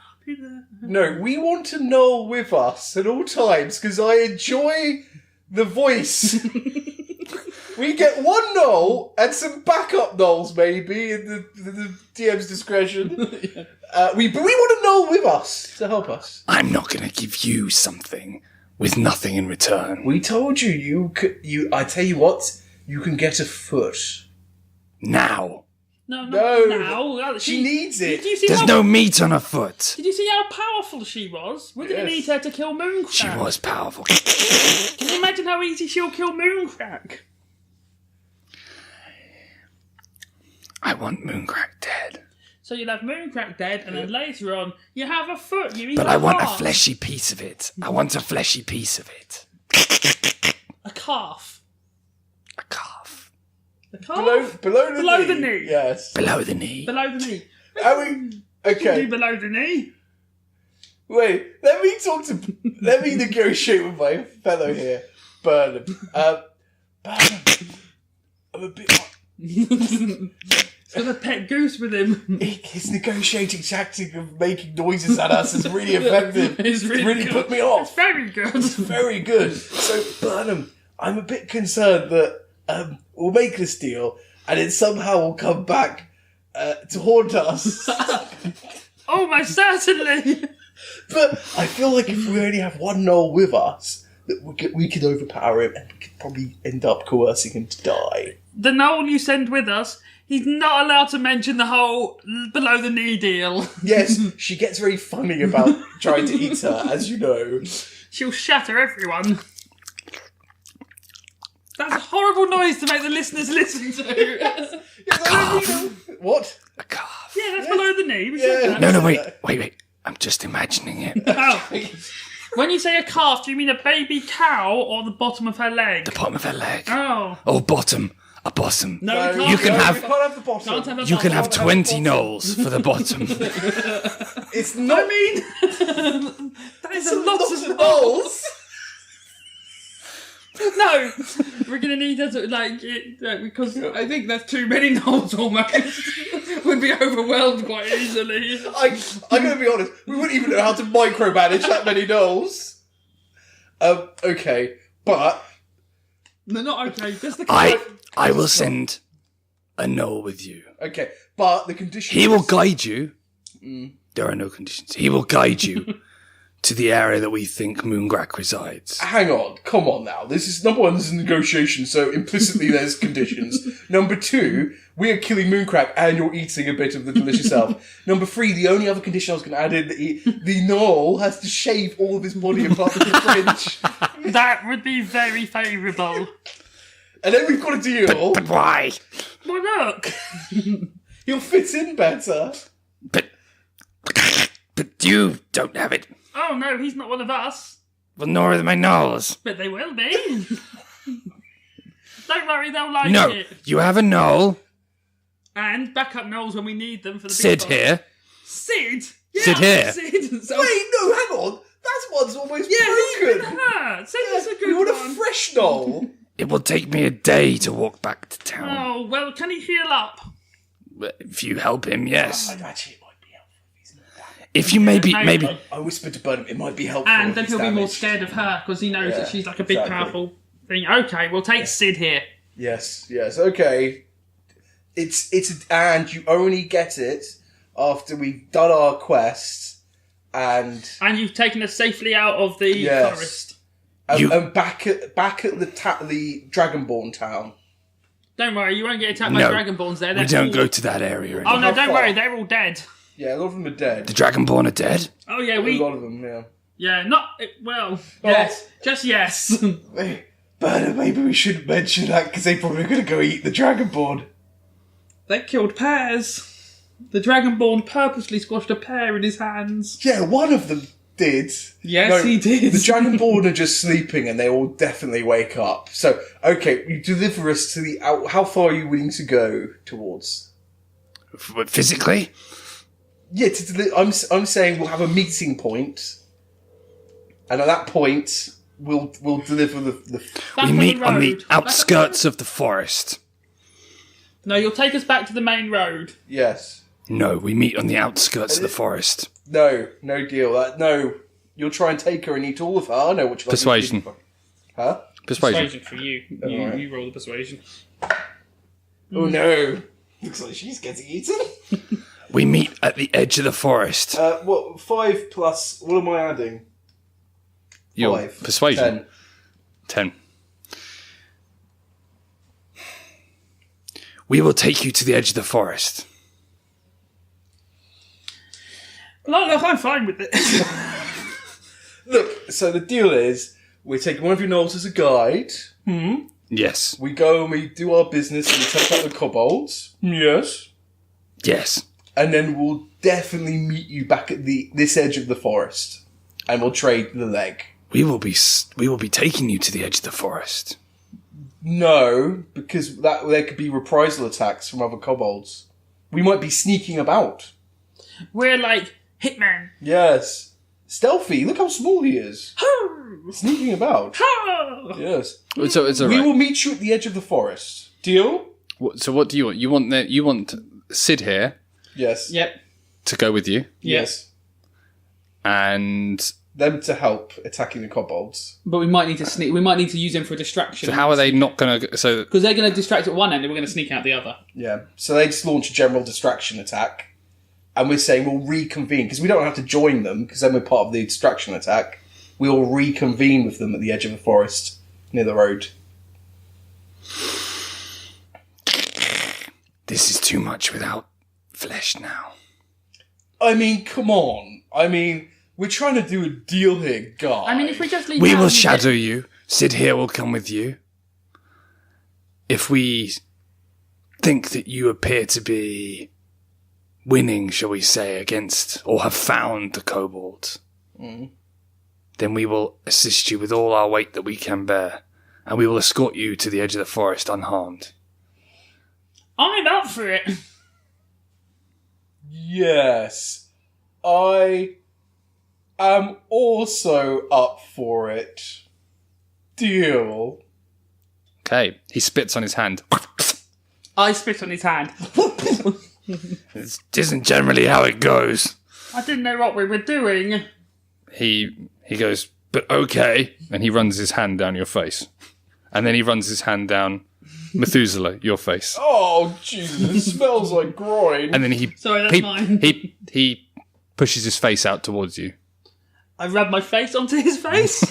F: No, we want a Gnoll with us at all times because I enjoy the voice. We get 1 Gnoll and some backup Gnolls, maybe, in the DM's discretion. But we want a Gnoll with us to help us.
D: I'm not going to give you something with nothing in return.
F: We told you I tell you what, you can get a foot.
D: Now.
G: No,
F: No,
G: now.
F: she needs it.
G: Did you see
D: There's
G: how,
D: no meat on her foot.
G: Did you see how powerful she was? We didn't
F: Yes.
G: need her to kill Mooncrack.
D: She was powerful.
G: Can you imagine how easy she'll kill Mooncrack?
D: I want Mooncrack dead.
G: So you'll have Mooncrack dead, and then later on, you have a foot. You eat
D: But
G: a
D: I want a
G: calf.
D: fleshy piece of it. I want a fleshy piece of it.
G: A calf.
D: A calf.
G: A calf?
F: Below
G: the knee.
F: Yes.
D: Below the knee.
G: Below the knee.
F: Are we... Okay.
G: Do below the knee.
F: Wait, let me negotiate with my fellow here, Burnham. Burnham, I'm a bit...
G: He's got a pet goose with him.
F: His negotiating tactic of making noises at us is really effective.
G: It's really good.
F: put me off.
G: It's very good.
F: Very good. So, Burnham, I'm a bit concerned that we'll make this deal and it somehow will come back to haunt us.
G: Almost certainly.
F: But I feel like if we only have 1 Gnoll with us, that we could overpower him and we could probably end up coercing him to die.
G: The Gnoll you send with us, he's not allowed to mention the whole below the knee deal.
F: Yes, she gets very funny about trying to eat her, as you know.
G: She'll shatter everyone. That's a horrible noise to make the listeners listen to.
F: What?
D: A calf.
G: Yeah, that's below the knee. We
F: Yeah.
G: said that.
D: No, wait. I'm just imagining it.
G: Oh. When you say a calf, do you mean a baby cow or the bottom of her leg?
D: The bottom of her leg.
G: Oh.
D: Oh, bottom. A bottom.
G: No,
F: No,
G: you
D: You
G: can't.
D: can
F: no,
D: have-
F: we can't have the bottom.
G: Can't have a
D: You can have
G: bottom.
D: 20 Gnolls for the bottom.
F: It's not.
G: I mean, that is a lot
F: lots
G: of
F: of Gnolls.
G: No, we're gonna need her to because I think there's too many Gnolls almost. Would be overwhelmed quite easily.
F: I'm going to be honest. We wouldn't even know how to micromanage that many Gnolls. Okay, but
G: No, not okay. Just the
D: I will send a Gnoll with you.
F: okay, but the condition.
D: He will
F: is-
D: guide you. There are no conditions. He will guide you to the area that we think Moongrak resides.
F: Hang on, come on now. This is number 1. This is a negotiation, so implicitly there's conditions. Number 2, we are killing Mooncrack, and you're eating a bit of the delicious elf. Number 3, the only other condition I was going to add in, the Gnoll has to shave all of his body apart from the fringe.
G: That would be very favourable.
F: And then we've got a deal.
D: But why?
G: Well, look.
F: He'll fit in better.
D: But you don't have it.
G: Oh no, he's not one of us.
D: Well, nor are my Gnolls.
G: But they will be. Don't worry, they'll like
D: No,
G: it.
D: you have a Gnoll.
G: And backup Gnolls when we need them for the
D: Sid
G: big
D: here.
G: Sid? Yeah,
D: Sid here.
G: Sid. So,
F: Wait, no, hang on. That one's almost
G: yeah, he's been
F: broken.
G: hurt. Sid is a
F: We
G: good
F: want a
G: one.
F: fresh Gnoll.
D: It will take me a day to walk back to town.
G: Oh, well, can he heal up?
D: If you help him, yes.
F: Actually, it might be helpful if he's not damaged.
D: If you maybe.
F: I whispered to Burnham, it might be helpful.
G: And
F: if
G: then
F: he's
G: he'll be more
F: damaged.
G: scared of her because he knows
F: Yeah,
G: that she's like a big,
F: exactly.
G: powerful think, okay, we'll take Sid here.
F: Yes, okay. And you only get it after we've done our quest and
G: you've taken us safely out of the forest.
F: And back at the Dragonborn town.
G: Don't worry, you won't get attacked by Dragonborns there.
H: We don't go to that area anymore.
G: Oh no, don't worry, they're all dead.
F: Yeah, a lot of them are dead.
H: The Dragonborn are dead?
G: Oh yeah,
F: A lot of them, yeah.
G: Yeah, not... Well, yes. Just yes.
F: But maybe we shouldn't mention that because they're probably going to go eat the Dragonborn.
G: They killed pears. The Dragonborn purposely squashed a pear in his hands.
F: Yeah, one of them did.
G: Yes, he did.
F: The Dragonborn are just sleeping and they will definitely wake up. So, okay, you deliver us to the... How far are you willing to go towards?
H: Physically?
F: Yeah, I'm saying we'll have a meeting point, and at that point, we'll deliver the...
H: We meet on the outskirts of the forest.
G: No, you'll take us back to the main road.
F: Yes.
H: No, we meet on the outskirts of the forest.
F: No deal. No, you'll try and take her and eat all of her. I know what you're like.
H: Persuasion.
F: Huh?
G: Persuasion for you. You roll the persuasion.
F: Oh no. Looks like she's getting eaten.
H: We meet at the edge of the forest.
F: 5 plus... What am I adding?
D: Your
F: 5.
D: persuasion. 10.
H: We will take you to the edge of the forest.
G: Look, I'm fine with it.
F: Look, so the deal is, we're taking one of your gnolls as a guide.
H: Yes.
F: We go and we do our business and we take out the kobolds. Yes.
H: Yes.
F: And then we'll definitely meet you back at this edge of the forest. And we'll trade the leg.
H: We will be taking you to the edge of the forest.
F: No, because there could be reprisal attacks from other kobolds. We might be sneaking about.
G: We're like hitmen.
F: Yes. Stealthy. Look how small he is. Sneaking about. Yes.
D: So it's all
F: We
D: right.
F: will meet you at the edge of the forest. Deal?
D: So what do you want? You want Sid here
F: Yes.
G: Yep.
D: to go with you,
F: Yes.
D: and
F: Them to help attacking the kobolds.
C: But we might need to sneak. We might need to use them for a distraction.
D: so how are they not going to? So
C: Because they're going to distract at one end and we're going to sneak out the other.
F: Yeah. So they just launch a general distraction attack. And we're saying we'll reconvene. Because we don't have to join them, because then we're part of the distraction attack. We'll reconvene with them at the edge of the forest, near the road.
H: This is too much without flesh now.
F: I mean, come on. I mean, we're trying to do a deal here, guys.
G: I mean, if we just leave
H: We
G: now,
H: will shadow you. Sid here will come with you. If we think that you appear to be winning, shall we say, against, or have found the kobolds, then we will assist you with all our weight that we can bear, and we will escort you to the edge of the forest unharmed.
G: I'm up for it.
F: Yes. I am also up for it. Deal.
D: okay, he spits on his hand.
G: I spit on his hand.
H: This isn't generally how it goes.
G: I didn't know what we were doing.
D: He goes, but okay, and he runs his hand down your face, and then he runs his hand down Methuselah, your face,
F: Oh, Jesus. It smells like groin.
D: and then he
G: Sorry, that's mine.
D: he pushes his face out towards you.
G: I rub my face onto his face.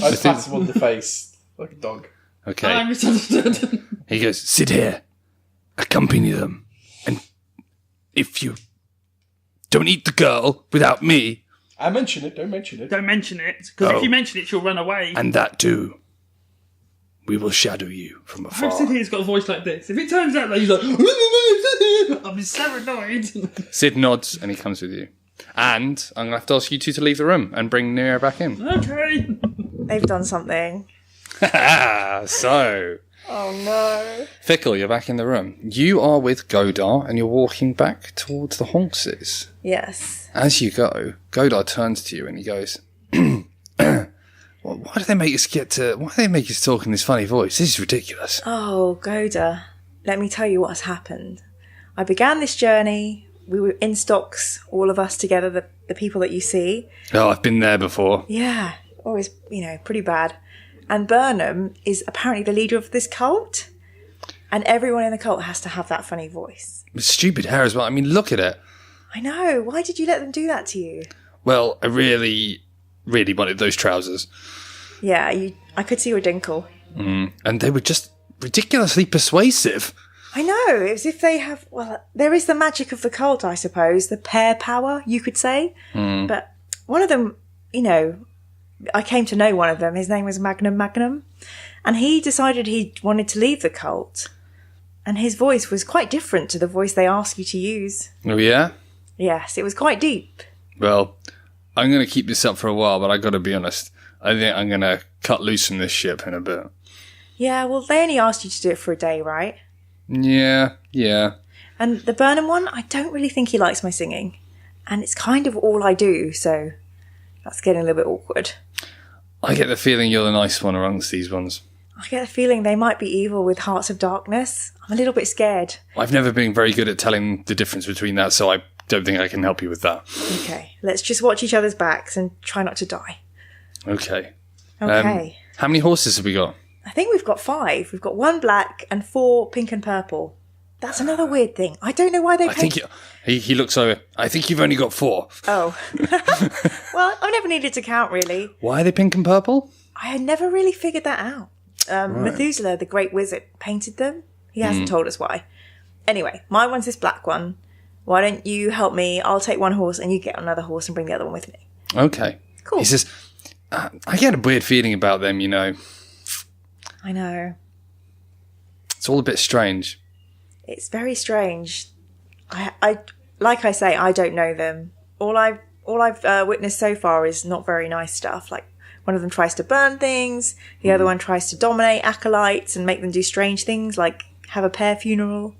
F: I pat him on the face, like a dog.
D: Okay,
G: I misunderstood.
H: He goes, sit here, accompany them, and if you don't eat the girl without me,
F: I mention it, don't mention it.
G: Don't mention it, because
H: Oh.
G: if you mention it, she'll run away.
H: and that too, we will shadow you from
G: I hope Sid
H: afar.
G: here's got a voice like this. If it turns out that he's like, I'll be so annoyed.
D: Sid nods and he comes with you. And I'm going to have to ask you two to leave the room and bring Mira back in.
G: Okay.
E: They've done something.
D: So,
E: Oh no.
D: Fickle, you're back in the room. You are with Godar and you're walking back towards the horses.
E: Yes.
D: As you go, Godar turns to you and he goes, why do they make us talk in this funny voice? This is ridiculous.
E: Oh, Goda, let me tell you what's happened. I began this journey. We were in stocks, all of us together, the people that you see.
D: Oh, I've been there before.
E: Yeah, always, pretty bad. And Burnham is apparently the leader of this cult. And everyone in the cult has to have that funny voice.
H: With stupid hair as well. I mean, look at it.
E: I know. Why did you let them do that to you?
H: Well, I really, really wanted those trousers.
E: Yeah, I could see your dinkle.
H: And they were just ridiculously persuasive.
E: I know. It's as if they have... Well, there is the magic of the cult, I suppose. The pair power, you could say. But one of them, I came to know one of them. His name was Magnum. And he decided he wanted to leave the cult. And his voice was quite different to the voice they ask you to use.
H: Oh, yeah?
E: Yes, it was quite deep.
H: Well, I'm going to keep this up for a while, but I got to be honest. I think I'm going to cut loose from this ship in a bit.
E: Yeah, well, they only asked you to do it for a day, right?
H: Yeah.
E: And the Burnham one, I don't really think he likes my singing. And it's kind of all I do, so that's getting a little bit awkward.
H: I get the feeling you're the nice one amongst these ones.
E: I get the feeling they might be evil with hearts of darkness. I'm a little bit scared.
H: I've never been very good at telling the difference between that, so I don't think I can help you with that.
E: Okay, let's just watch each other's backs and try not to die.
H: Okay.
E: Okay.
H: How many horses have we got?
E: I think we've got 5. We've got 1 black and 4 pink and purple. That's another weird thing. I don't know why they
H: I think he looks over. I think you've only got 4.
E: Oh. Well, I've never needed to count, really.
H: Why are they pink and purple?
E: I had never really figured that out. Methuselah, the great wizard, painted them. He hasn't told us why. Anyway, my one's this black one. Why don't you help me? I'll take 1 horse and you get another horse and bring the other one with me.
H: Okay.
E: Cool.
H: He says, I get a weird feeling about them,
E: I know.
H: It's all a bit strange.
E: It's very strange. I like I say, I don't know them. All I've witnessed so far is not very nice stuff. Like, one of them tries to burn things. The other one tries to dominate acolytes and make them do strange things, like have a pair funeral.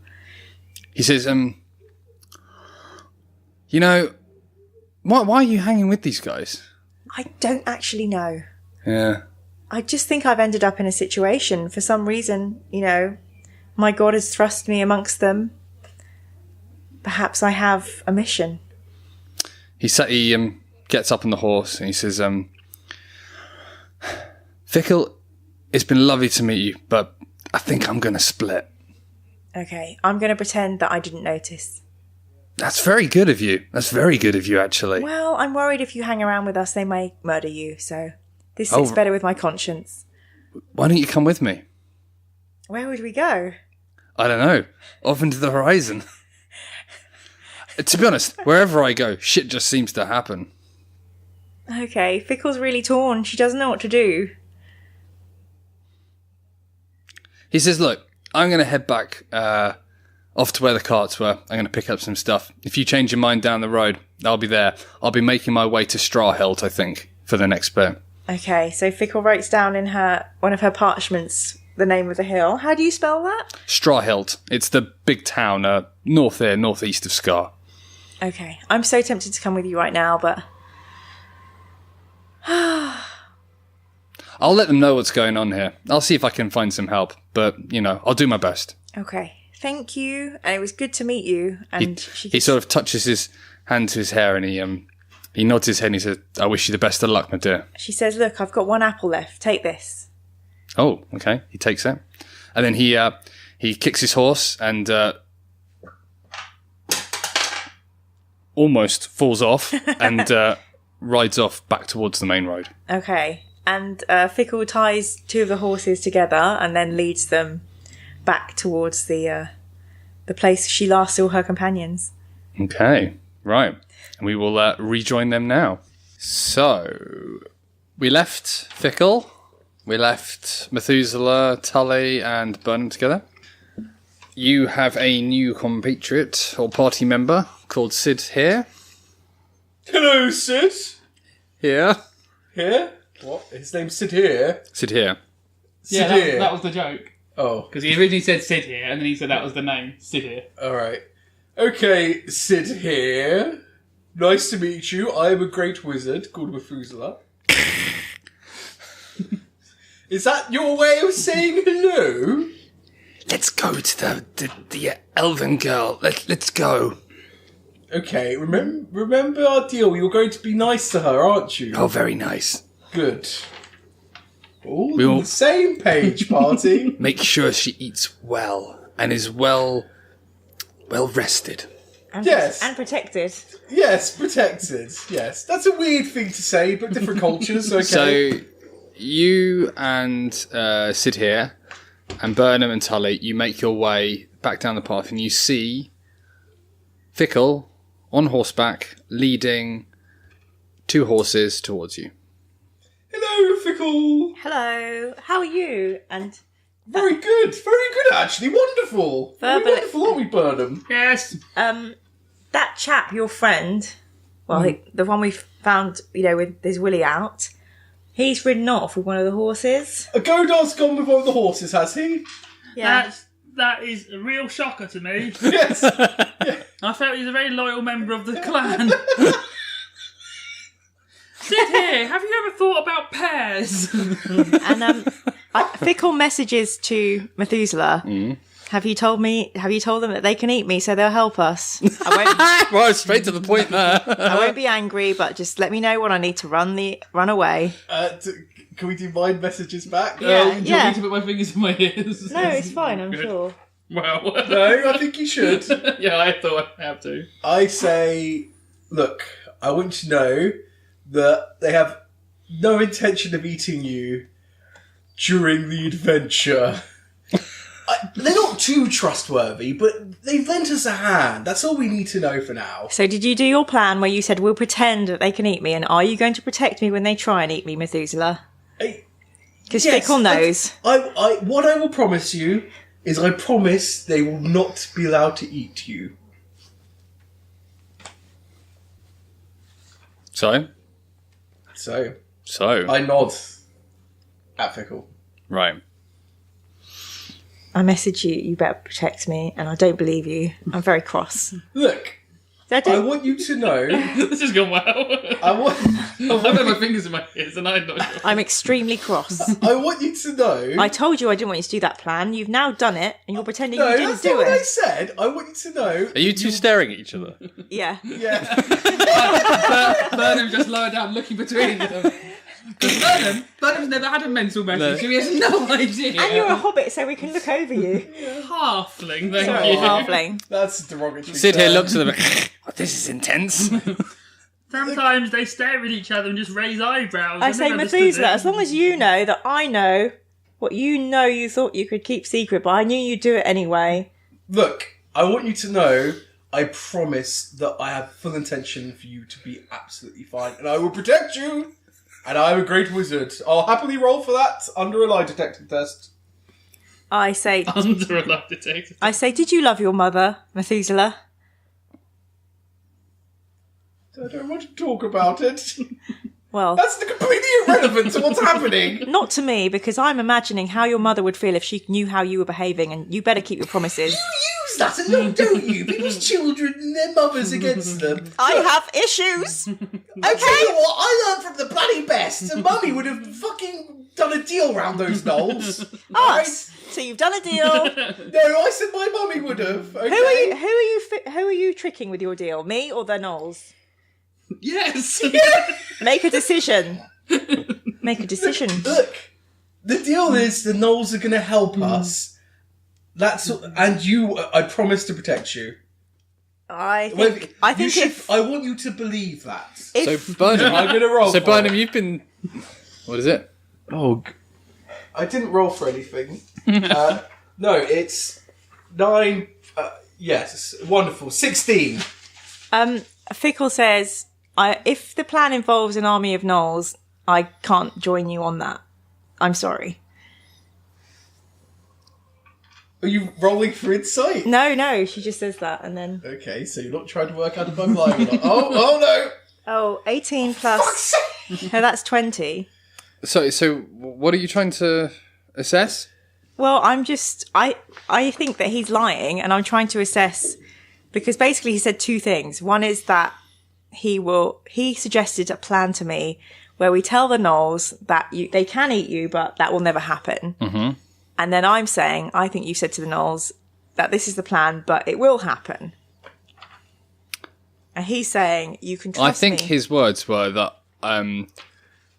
H: He says, why are you hanging with these guys?
E: I don't actually know.
H: Yeah.
E: I just think I've ended up in a situation for some reason, my God has thrust me amongst them. Perhaps I have a mission.
H: He gets up on the horse and he says, Fickle, it's been lovely to meet you, but I think I'm going to split.
E: Okay, I'm going to pretend that I didn't notice.
H: That's very good of you. That's very good of you, actually.
E: Well, I'm worried if you hang around with us, they may murder you, so this sits better with my conscience.
H: Why don't you come with me?
E: Where would we go?
H: I don't know. Off into the horizon. To be honest, wherever I go, shit just seems to happen.
E: Okay, Fickle's really torn. She doesn't know what to do.
H: He says, look, I'm going to head back off to where the carts were. I'm going to pick up some stuff. If you change your mind down the road, I'll be there. I'll be making my way to Strawhilt, I think, for the next bit.
E: Okay, so Fickle writes down in one of her parchments the name of the hill. How do you spell that?
H: Strawhilt. It's the big town northeast of Scar.
E: Okay, I'm so tempted to come with you right now, but...
H: I'll let them know what's going on here. I'll see if I can find some help, but, I'll do my best.
E: Okay, thank you, and it was good to meet you. And
H: he sort of touches his hand to his hair and he nods his head and he says, I wish you the best of luck, my dear.
E: She says, look, I've got 1 apple left. Take this.
H: Oh, okay. He takes it. And then he kicks his horse and almost falls off and rides off back towards the main road.
E: Okay. And Fickle ties 2 of the horses together and then leads them back towards the place she last saw her companions.
H: Okay. Right. And we will rejoin them now. So, we left Fickle, we left Methuselah, Tully, and Burnham together. You have a new compatriot or party member called Sid here.
F: Hello, Sid.
H: Here.
F: Here? What? His name's Sid here?
H: Sid here.
G: Yeah,
F: Sid here.
G: that was the joke.
F: Oh.
G: Because he originally said Sid here, and then he said that was the name, Sid here.
F: Alright. Okay, Sid here. Nice to meet you. I am a great wizard called Methuselah. Is that your way of saying hello?
H: Let's go to the elven girl. Let's go.
F: Okay, remember our deal. You're going to be nice to her, aren't you?
H: Oh, very nice.
F: Good. All
H: We
F: on
H: all-
F: the same page, party.
H: Make sure she eats well and is well rested.
E: And
F: Yes.
E: And protected.
F: Yes, protected. Yes. That's a weird thing to say, but different cultures, okay.
D: So you and Sid here, and Burnham and Tully, you make your way back down the path, and you see Fickle on horseback leading 2 horses towards you.
F: Hello, Fickle.
E: Hello. How are you? And
F: Very good actually. Wonderful. Very
E: Verbally-
F: wonderful, aren't we, Burnham?
G: Yes.
E: that chap, your friend, well, the one we found, with his willy out, he's ridden off with one of the horses.
F: A Godard's gone with one of the horses, has he?
E: Yeah.
G: That is a real shocker to me.
F: Yes.
G: I felt he's a very loyal member of the clan. Sit here. Have you ever thought about pears?
E: And Fickle messages to Methuselah. Have you told them that they can eat me, so they'll help us?
D: Well, straight to the point there.
E: I won't be angry, but just let me know when I need to run away.
F: Can we do mind messages back?
E: Yeah,
G: Do you want
E: yeah.
G: me to put my fingers in my ears?
E: No, it's fine, I'm sure.
G: Well,
F: No, I think you should.
G: yeah, I thought I'd have to.
F: I say, look, I want you to know that they have no intention of eating you during the adventure. They're not too trustworthy, but they've lent us a hand. That's all we need to know for now.
E: So did you do your plan where you said, we'll pretend that they can eat me, and are you going to protect me when they try and eat me, Methuselah? Because
F: Yes,
E: Fickle knows.
F: What I will promise you is I promise they will not be allowed to eat you.
D: So
F: So, I nod at Fickle.
D: right.
E: I message you, you better protect me, and I don't believe you. I'm very cross.
F: Look,
E: I
F: I
E: don't-
F: want you to know...
G: This has gone well. I've had my fingers in my ears and I'm not sure.
E: I'm extremely cross.
F: I want you to know...
E: I told you I didn't want you to do that plan. You've now done it, and you're pretending
F: No,
E: you didn't
F: that's not
E: do
F: what I
E: it.
F: said. I want you to know...
D: Are you two staring at each other?
E: Yeah.
F: Yeah.
G: Burnham just lower down looking between them. Burnham's never had a mental message, so he has no idea.
E: And you're a hobbit, so we can look over you.
G: halfling, thank
E: Sorry,
G: you.
E: halfling.
F: That's a derogatory
D: Sid here
F: term.
D: looks at them. This is intense.
G: Sometimes they stare at each other and just raise eyebrows.
E: I
G: I've
E: say,
G: never understood
E: Methuselah,
G: it.
E: as long as you know that I know what you thought you could keep secret, but I knew you'd do it anyway.
F: Look, I want you to know, I promise that I have full intention for you to be absolutely fine, and I will protect you, and I'm a great wizard. I'll happily roll for that under a lie detector test.
E: I say,
G: Under a lie detector.
E: did you love your mother, Methuselah?
F: I don't want to talk about it.
E: Well,
F: That's completely irrelevant to what's happening.
E: not to me, because I'm imagining how your mother would feel if she knew how you were behaving, and you better keep your promises.
F: You use that a lot, don't you? People's children and their mothers against them.
E: I have issues!
F: Tell you what, I learned from the bloody best, and Mummy would have fucking done a deal round those Gnolls.
E: Us! So you've done a deal.
F: No, I said my Mummy would have. Okay?
E: Who are you tricking with your deal? Me or the Gnolls?
G: Yes!
E: Make a decision. Make a decision.
F: Look, the deal is the Gnolls are going to help us. And you, I promise to protect you.
E: I
F: Well,
E: think
F: you should-
E: if
F: I want you to believe that.
D: So Burnham,
F: I'm going to roll.
D: so
F: for
D: Burnham,
F: it.
D: you've been. What is it?
F: I didn't roll for anything. No, it's 9. Yes, wonderful. 16.
E: Fickle says, if the plan involves an army of Gnolls, I can't join you on that. I'm sorry.
F: Are you rolling for insight?
E: No, she just says that, and then...
F: Okay, so you're not trying to work out if I'm lying or not. Oh no!
E: Oh, 18 plus... No, that's 20.
D: So what are you trying to assess?
E: Well, I'm just... I think that he's lying, and I'm trying to assess... Because basically he said two things. One is that he suggested a plan to me where we tell the Gnolls that they can eat you, but that will never happen. Mm-hmm. And then I'm saying, I think you said to the Gnolls that this is the plan, but it will happen. And he's saying, you can trust me.
D: I think his words were that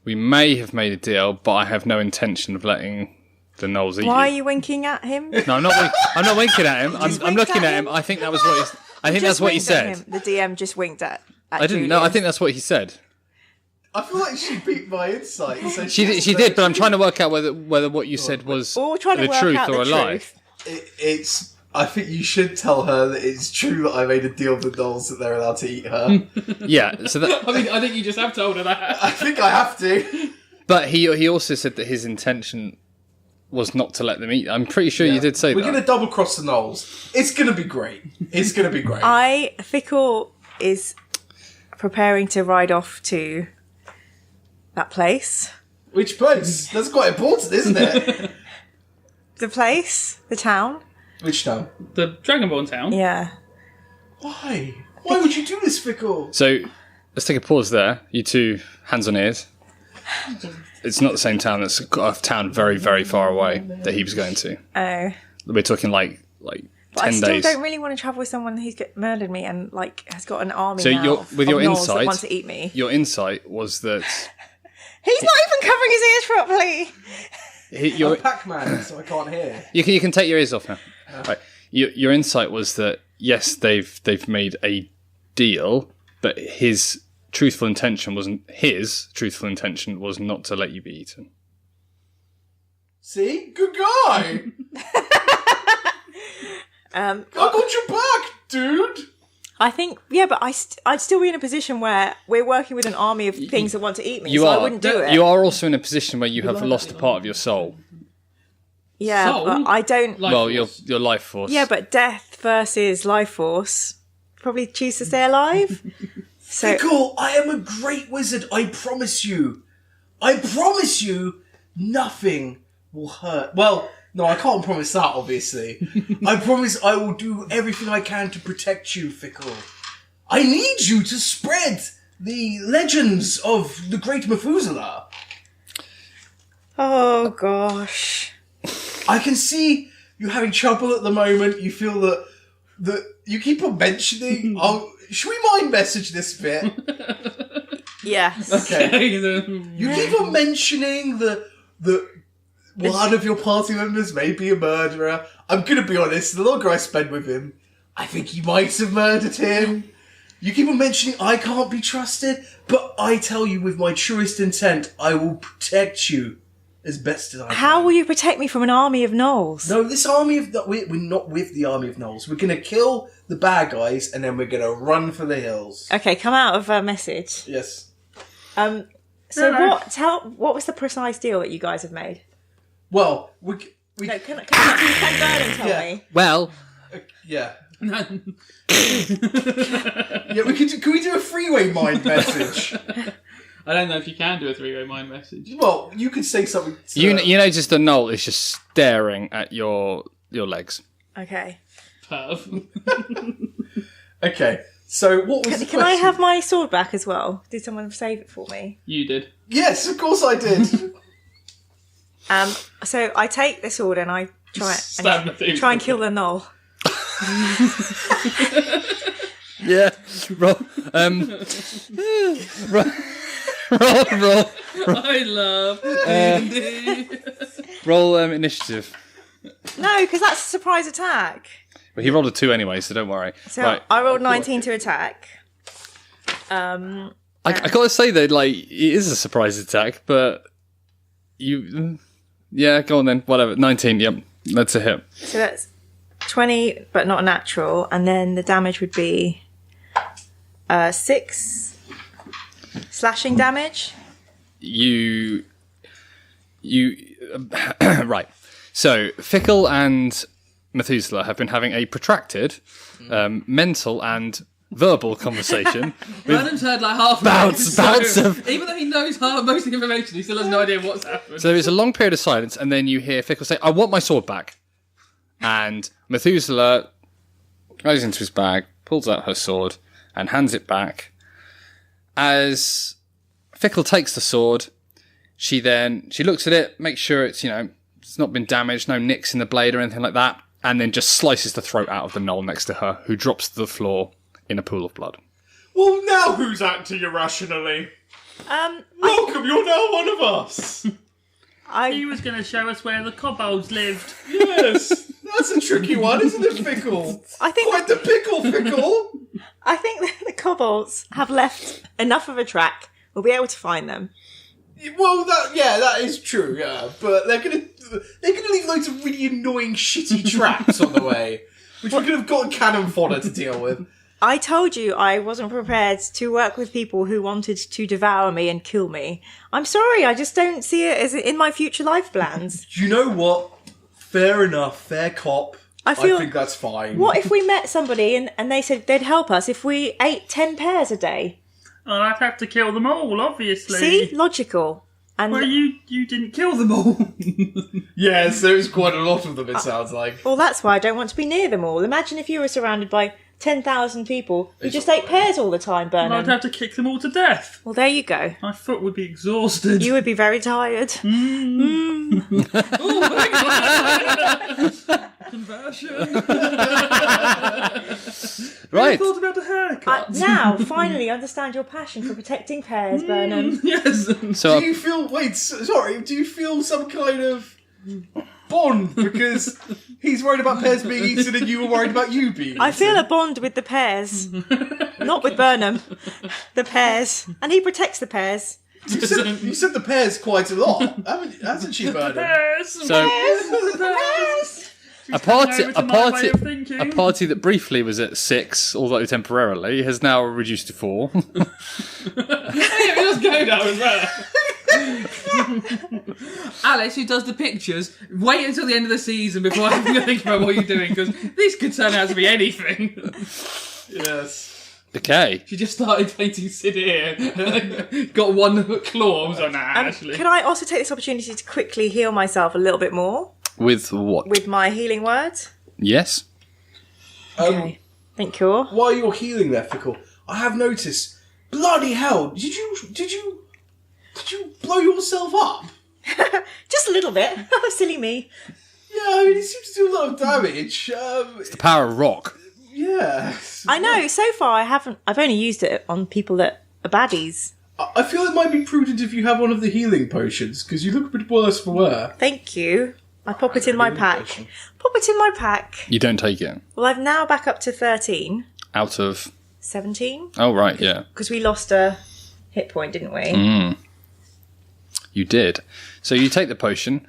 D: We may have made a deal, but I have no intention of letting the Gnolls eat
E: Why are
D: you.
E: you winking at him?
D: No, I'm not winking at him. I'm
E: winked
D: looking
E: at
D: at him.
E: him?
D: I think that was what he's... I think that's
E: Just
D: what he
E: winked at
D: said.
E: him. The DM just winked at
D: I didn't know. I think that's what he said.
F: I feel like she beat my insight. So
D: She did, but I'm trying to work out whether what you said was
E: We're all trying to
D: the
E: work
D: truth
E: out
D: or a
E: the
D: lie.
E: truth.
F: It's. I think you should tell her that it's true that I made a deal with Gnolls that they're allowed to eat her.
D: Yeah, so that...
G: I think you just have told her that.
F: I think I have to.
D: But he also said that his intention was not to let them eat. I'm pretty sure you did say
F: We're
D: that.
F: going to double cross the Gnolls. It's going to be great. It's going to be great.
E: Fickle is preparing to ride off to that place.
F: Which place? That's quite important, isn't it?
E: The place? The town?
F: Which town?
G: The Dragonborn town.
E: Yeah.
F: Why? Why would you do this, Fickle?
D: So let's take a pause there. You two, hands on ears. It's not the same town. It's a town very, very far away that he was going to.
E: Oh.
D: We're talking like
E: But
D: 10
E: I still
D: days.
E: don't really want to travel with someone who's murdered me and has got an army
D: So
E: now
D: with your
E: of Gnolls
D: insight,
E: that want to eat me.
D: your insight was that
E: He's not even covering his ears properly.
F: I'm Pac-Man, so I can't hear.
D: you can take your ears off now. Right. Your insight was that yes, they've made a deal, but his truthful intention was not to let you be eaten.
F: See? Good guy! I got your back, dude!
E: I think, yeah, but I'd still be in a position where we're working with an army of things that want to eat me, I wouldn't do it.
D: You are also in a position where you have lost a part of your soul.
E: Yeah,
G: Soul?
E: but I don't...
D: Your life force.
E: Yeah, but death versus life force, probably choose to stay alive. So
F: Fickle, I am a great wizard, I promise you. I promise you, nothing will hurt. Well, no, I can't promise that, obviously. I promise I will do everything I can to protect you, Fickle. I need you to spread the legends of the great Methuselah.
E: Oh, gosh.
F: I can see you having trouble at the moment. You feel that you keep on mentioning... should we mind message this bit?
E: Yes.
F: Okay. You keep on mentioning that one of your party members may be a murderer. I'm going to be honest, the longer I spend with him, I think he might have murdered him. You keep on mentioning I can't be trusted, but I tell you with my truest intent, I will protect you as best as I can.
E: How will you protect me from an army of Gnolls?
F: No, this army of... We're not with the army of Gnolls. We're going to kill the bad guys, and then we're going to run for the hills.
E: Okay, come out of a message.
F: Yes.
E: So what was the precise deal that you guys have made?
F: Well, we
E: No, can Vernon tell me?
D: Well,
F: yeah. Yeah, can we do a three-way mind message?
G: I don't know if you can do a three-way mind message.
F: Well, you could say something to...
D: you notice the Gnoll is just staring at your legs.
E: Okay.
G: Perv.
F: Okay, so what was the
E: Can I
F: question?
E: have my sword back as well? Did someone save it for me?
G: You did.
F: Yes, of course I did.
E: So I take the sword and I
G: Stab the thing.
E: try and kill the Gnoll.
D: Yeah. Roll. Roll.
G: I love D&D.
D: Roll initiative.
E: No, because that's a surprise attack.
D: Well, he rolled a 2 anyway, so don't worry.
E: So
D: Right.
E: I rolled 19 to attack.
D: I gotta say though, like, it is a surprise attack, but you... Yeah, go on then. Whatever. 19, yep. That's a hit.
E: So that's 20, but not a natural. And then the damage would be 6 slashing damage.
D: You... Right. So, Fickle and Methuselah have been having a protracted mental and verbal conversation.
G: Brandon's heard like half
D: Bouts of...
G: Even though he knows most of the information, he still has no idea what's happened.
D: So there is a long period of silence, and then you hear Fickle say, I want my sword back. And Methuselah goes into his bag, pulls out her sword, and hands it back. As Fickle takes the sword, she looks at it, makes sure it's, it's not been damaged, no nicks in the blade or anything like that, and then just slices the throat out of the Gnoll next to her, who drops to the floor in a pool of blood.
F: Well, now who's acting irrationally? Welcome, you're now one of us.
G: He
E: I
G: was going to show us where the kobolds lived.
F: Yes, that's a tricky one, isn't it, Fickle?
E: I think
F: Quite the pickle, Fickle.
E: I think that the kobolds have left enough of a track. We'll be able to find them.
F: Well, that is true. Yeah, but they're gonna leave loads of really annoying, shitty traps on the way, which we could have got cannon fodder to deal with.
E: I told you I wasn't prepared to work with people who wanted to devour me and kill me. I'm sorry, I just don't see it as in my future life plans.
F: Do you know what? Fair enough, fair cop.
E: I
F: think that's fine.
E: What if we met somebody and they said they'd help us if we ate 10 pears a day?
G: Oh, I'd have to kill them all, obviously.
E: See? Logical. And
G: Well, you didn't kill them all.
F: Yes, there is quite a lot of them, it sounds like.
E: well, that's why I don't want to be near them all. Imagine if you were surrounded by 10,000 people who just ate pears all the time,
G: I'd
E: Burnham.
G: have to kick them all to death.
E: Well, there you go.
G: My foot would be exhausted.
E: You would be very tired.
G: Conversion.
D: Right.
G: I thought about a haircut.
E: Now, finally, understand your passion for protecting pears, Burnham.
G: Yes.
D: So
F: Do you feel... Wait, sorry, do you feel some kind of bond? Because he's worried about pears being eaten and you were worried about you being eaten.
E: I feel a bond with the pears. Not with Burnham. The pears. And he protects the pears.
F: You said the pears quite a lot, hasn't she, Bernard?
G: Pears.
D: So-
E: Pears!
D: a party
G: over to my way of thinking.
D: a party that briefly was at 6, although temporarily, has now reduced to 4.
G: Yeah, it does go now as well. Alex, who does the pictures, wait until the end of the season before having to think about what you're doing, because this could turn out to be anything.
F: Yes.
D: Okay.
G: She just started painting Sid here. Got one claw. I was like, nah, actually.
E: Can I also take this opportunity to quickly heal myself a little bit more
D: With what?
E: with my healing word?
D: Yes.
E: Okay. Thank you.
F: While you're healing there, Fickle, I have noticed. Bloody hell! Did you blow yourself up?
E: Just a little bit. Oh, silly me.
F: Yeah, I mean, it seems to do a lot of damage.
D: The power of rock.
F: Yeah.
E: I know. So far, I've only used it on people that are baddies.
F: I feel it might be prudent if you have one of the healing potions, because you look a bit worse for wear.
E: Thank you. I pop it in my pack. Pop it in my pack.
D: You don't take it.
E: Well, I've now back up to 13.
D: Out of...
E: 17?
D: Oh, right, yeah.
E: Because we lost a hit point, didn't we?
D: Mm. You did. So you take the potion.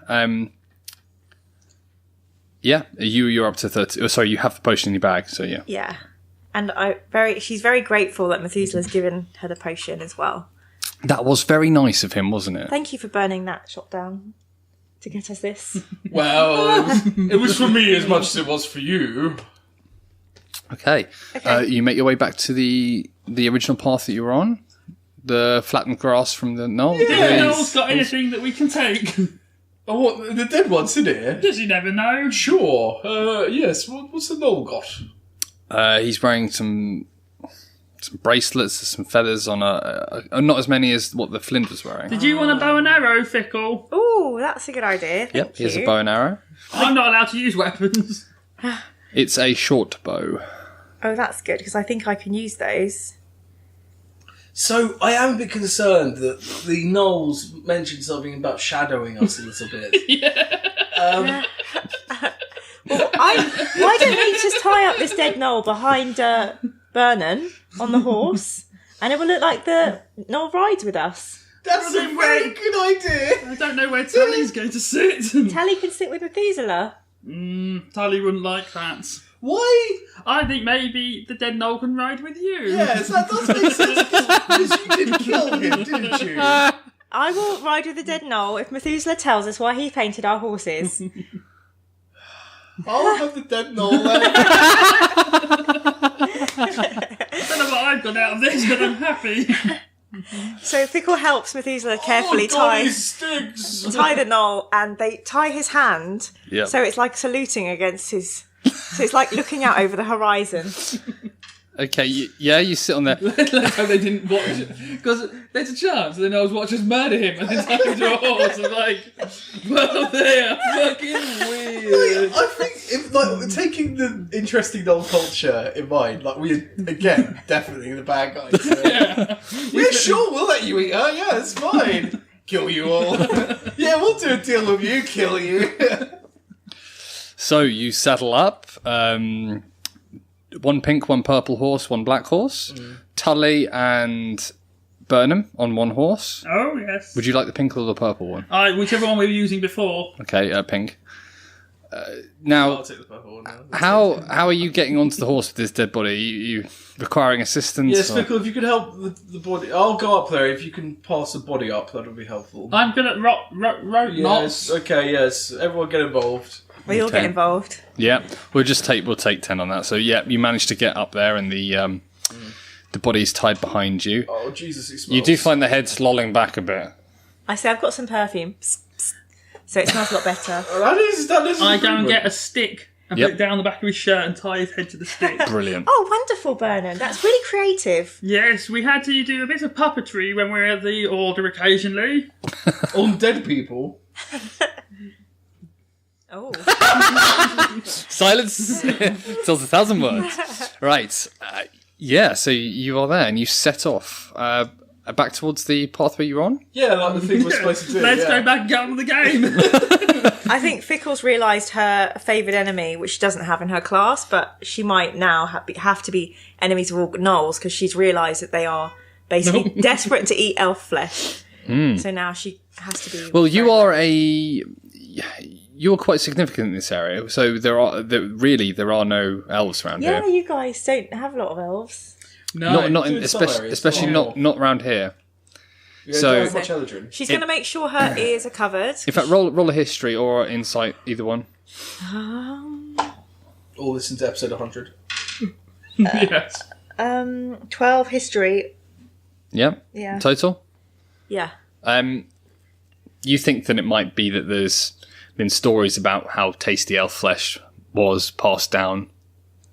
D: Yeah, you're up to 30. Oh, sorry, you have the potion in your bag, so yeah.
E: Yeah. And she's very grateful that Methuselah's given her the potion as well.
D: That was very nice of him, wasn't it?
E: Thank you for burning that shop down to get us this.
F: Well, it was for me as much as it was for you.
D: Okay. You make your way back to the original path that you were on. The flattened grass from the Gnoll.
G: Yeah, Gnoll's got anything that we can take.
F: Oh, what? The dead one's in here?
G: Does he never know?
F: Sure. Yes. What's the Gnoll got?
D: He's wearing some bracelets, some feathers on not as many as what the Flint was wearing.
G: Did you want a bow and arrow, Fickle?
E: Ooh, that's a good idea.
D: Yep, here's a bow and arrow.
G: I'm not allowed to use weapons.
D: It's a short bow.
E: Oh, that's good, because I think I can use those.
F: So, I am a bit concerned that the Gnolls mentioned something about shadowing us a little bit.
E: Why don't we just tie up this dead Gnoll behind Burnham on the horse, and it will look like the Gnoll rides with us.
F: That's a very good idea!
G: I don't know where Tally's going to sit.
E: Tally can sit with Methuselah.
G: Tally wouldn't like that.
F: Why?
G: I think maybe the dead Gnoll can ride with you.
F: Yes, that does make sense, because you did kill him, didn't you?
E: I will ride with the dead Gnoll if Methuselah tells us why he painted our horses.
F: I'll have the dead Gnoll then.
G: I don't know what I've got out of this, but I'm happy.
E: So Fickle helps Methuselah carefully tie the Gnoll, and they tie his hand.
D: Yep.
E: So it's like saluting against his. So it's like looking out over the horizon.
D: Okay, you sit on there.
C: Let's hope they didn't watch it. Because there's a chance the Gnolls watch us murder him and then take him to a horse. And well, they are fucking weird.
F: I think, if, taking the interesting Gnoll culture in mind, we, again, definitely the bad guys. Yeah, sure, we'll let you eat her. Yeah, it's fine. Kill you all. Yeah, we'll do a deal with you, kill you.
D: So you saddle up. One pink, one purple horse, one black horse. Tully and Burnham on one horse.
G: Oh, yes.
D: Would you like the pink or the purple one?
G: Whichever one we were using before.
D: Okay, pink. Now,
F: I'll take the purple one now.
D: how are you getting onto the horse with this dead body? You requiring assistance?
F: Yes,
D: or-
F: Fickle, if you could help the body. I'll go up there. If you can pass the body up, that would be helpful.
G: I'm good at rope knots.
F: Yes, okay, yes. Everyone get involved.
E: We all get
D: Okay.
E: involved.
D: Yeah, we'll take 10 on that. So yeah, you managed to get up there, and the body's tied behind you.
F: Oh, Jesus, it smells.
D: You do find the head lolling back a bit.
E: I say I've got some perfume, psst, psst, so it smells a lot better.
F: That is
G: I go and get a stick and
D: Yep.
G: put it down the back of his shirt and tie his head to the stick.
D: Brilliant.
E: Oh, wonderful, Burnham. That's really creative.
G: Yes, we had to do a bit of puppetry when we were at the order occasionally.
F: on dead people.
E: Oh.
D: Silence tells 1,000 words. Right. Yeah, so you are there, and you set off back towards the pathway you're on.
F: Yeah, like the thing we're supposed to do.
G: Let's
F: yeah.
G: go back and get on with the game.
E: I think Fickle's realised her favourite enemy, which she doesn't have in her class, but she might now have to be enemies of all Gnolls because she's realised that they are basically desperate to eat elf flesh. So now she has to be...
D: Well, you're quite significant in this area, so there are no elves around
E: Yeah,
D: here.
E: you guys don't have a lot of elves.
D: Not
F: do
D: in,
F: in some areas,
D: especially
F: not
D: not around here.
F: Yeah,
D: So-
F: don't have much Eldrin.
E: She's going to make sure her ears are covered.
D: In fact, roll a history or insight, either one.
F: All listen to episode 100.
G: Yes.
E: 12 history.
D: Yeah.
E: Yeah.
D: Total.
E: Yeah.
D: You think that it might be that there's been stories about how tasty elf flesh was passed down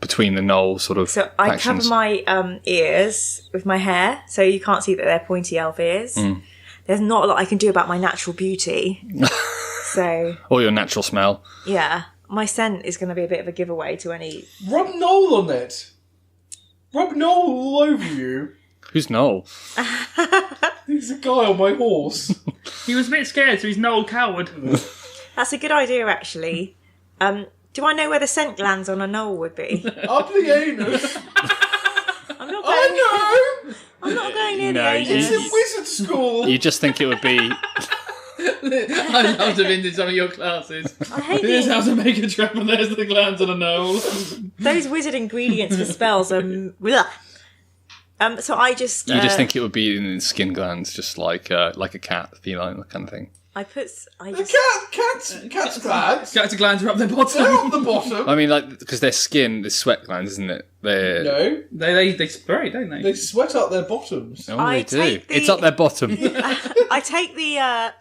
D: between the Gnoll sort of
E: So I
D: factions.
E: cover my ears with my hair, so you can't see that they're pointy elf ears. There's not a lot I can do about my natural beauty. So,
D: Or your natural smell.
E: yeah. My scent is going to be a bit of a giveaway to any...
F: Rub Gnoll on it. Rub Gnoll all over you.
D: Who's Gnoll?
F: He's a guy on my horse.
G: He was a bit scared, so he's no old coward.
E: That's a good idea, actually. Do I know where the scent glands on a Gnoll would be?
F: Up the anus.
E: I'm not going,
F: I know.
E: I'm not going near
D: No,
E: the
F: It's
E: anus.
F: in wizard school.
D: You just think it would be...
C: I love to have been in some of your classes.
E: I hate
C: Here's
E: the,
C: how to make a trap, and there's the glands on a Gnoll.
E: those wizard ingredients for spells are... blech. So I just...
D: You just think it would be in skin glands, just like a cat, feline kind of thing.
E: I just...
F: Cat's glands.
C: Got to glands are up their
F: They're
C: bottom.
F: on the bottom.
D: I mean, like, because their skin is sweat glands, isn't it? They're...
F: No,
C: They spray, don't they?
F: they sweat up their bottoms.
D: Oh,
E: I
D: they do.
E: take the-
D: It's up their bottom.
E: I take the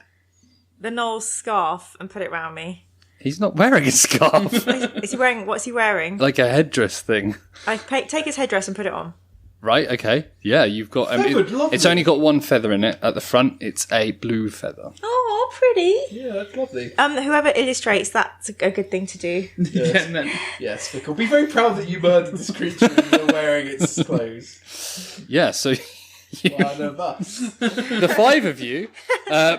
E: Gnoll's scarf and put it round me.
D: He's not wearing a scarf.
E: Is he wearing... What's he wearing?
D: Like a headdress thing.
E: I take his headdress and put it on.
D: Right, okay. Yeah, you've got...
F: Feathered, lovely.
D: it's only got one feather in it at the front. It's a blue feather.
E: Oh, pretty.
F: Yeah, that's lovely.
E: Whoever illustrates, that's a good thing to do.
C: Getting that.
F: Yes, Fickle. Be very proud that you murdered this creature and you're wearing its clothes.
D: Yeah, so
F: One of us.
D: the five of you